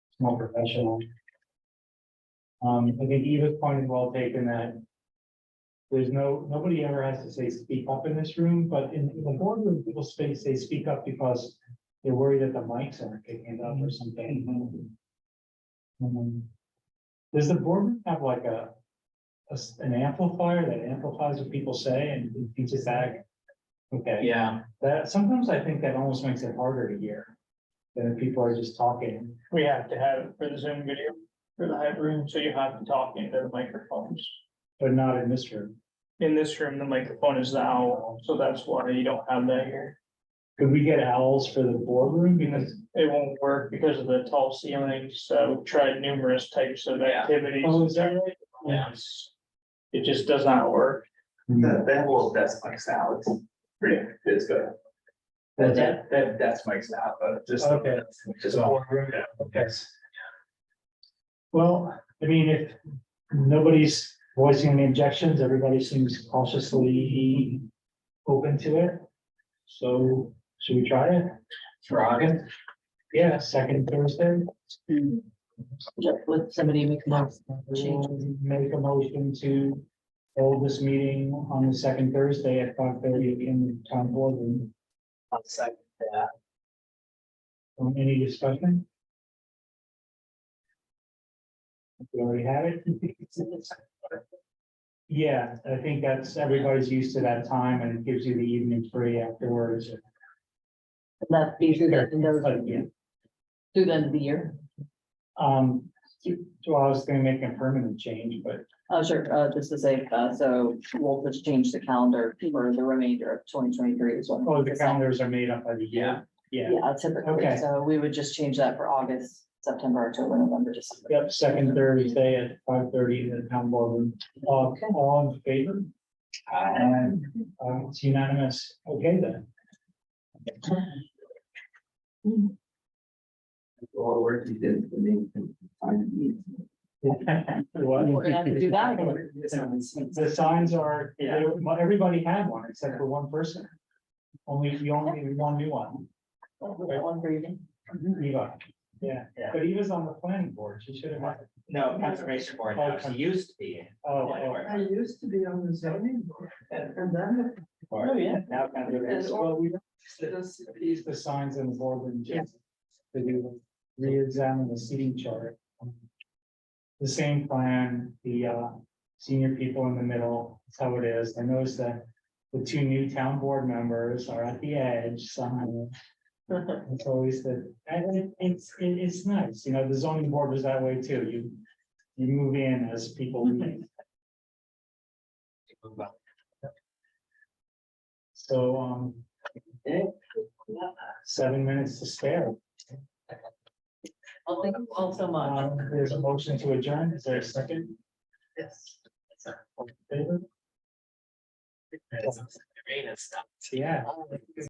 It's more professional. I think Eva's point is well taken that there's nobody ever has to say speak up in this room, but in the boardroom, people say speak up because they're worried that the mics aren't picking it up or something. Does the boardroom have like an amplifier that amplifies what people say and feeds it back? Okay. Yeah, That sometimes I think that almost makes it harder to hear than if people are just talking. We have to have it for the Zoom video, for the hype room, so you have to talk into the microphones. But not in this room. In this room, the microphone is the owl, so that's why you don't have that here. Could we get owls for the boardroom? Because It won't work because of the tall ceilings, so we've tried numerous types of activities. oh, is that right? Yes. It just does not work. That whole desk mic's out, it's good. That desk mic's out, but just. Okay. Just The all, boardroom, yeah. okay. Well, I mean, if nobody's voicing any objections, everybody seems cautiously open to it. So should we try it? for August. Yeah, second Thursday. Would somebody make a motion? Change. We'll make a motion to hold this meeting on the second Thursday at 5:30 in the town boardroom. I'll second that. Any discussion? We already have it. Yeah, I think that's, everybody's used to that time and it gives you the evening free afterwards. That be through the, Yeah. through the end of the year. So I was gonna make a permanent change, but Oh, sure, just to say, so we'll just change the calendar for the remainder of 2023 as well. oh, the calendars are made up by the year. Yeah, Yeah, typically, Okay. so we would just change that for August, September, October, November, December. yep, second Thursday at 5:30 in the town boardroom. All in favor? It's unanimous. Okay, then. All the work you did for me. What? We're gonna have to do that again. The signs are, everybody had one except for one person. You only need one new one. We got one for you. Eva. Yeah, Yeah. but Eva's on the planning board. She should have. No, conservation board, now. She used to be. I used to be on the zoning board, and then Oh, yeah. Now it's conservation. all we. Use the signs in the boardroom just to do, re-examine the seating chart. The same plan, the senior people in the middle, that's how it is. I noticed that the two new town board members are at the edge somehow. It's always the, and it's nice, you know, the zoning board was that way too. You move in as people leave. So, 7 minutes to spare. Well, thank you all so much. There's a motion to adjourn. Is there a second? Yes. Favor? Rain and stuff. Yeah.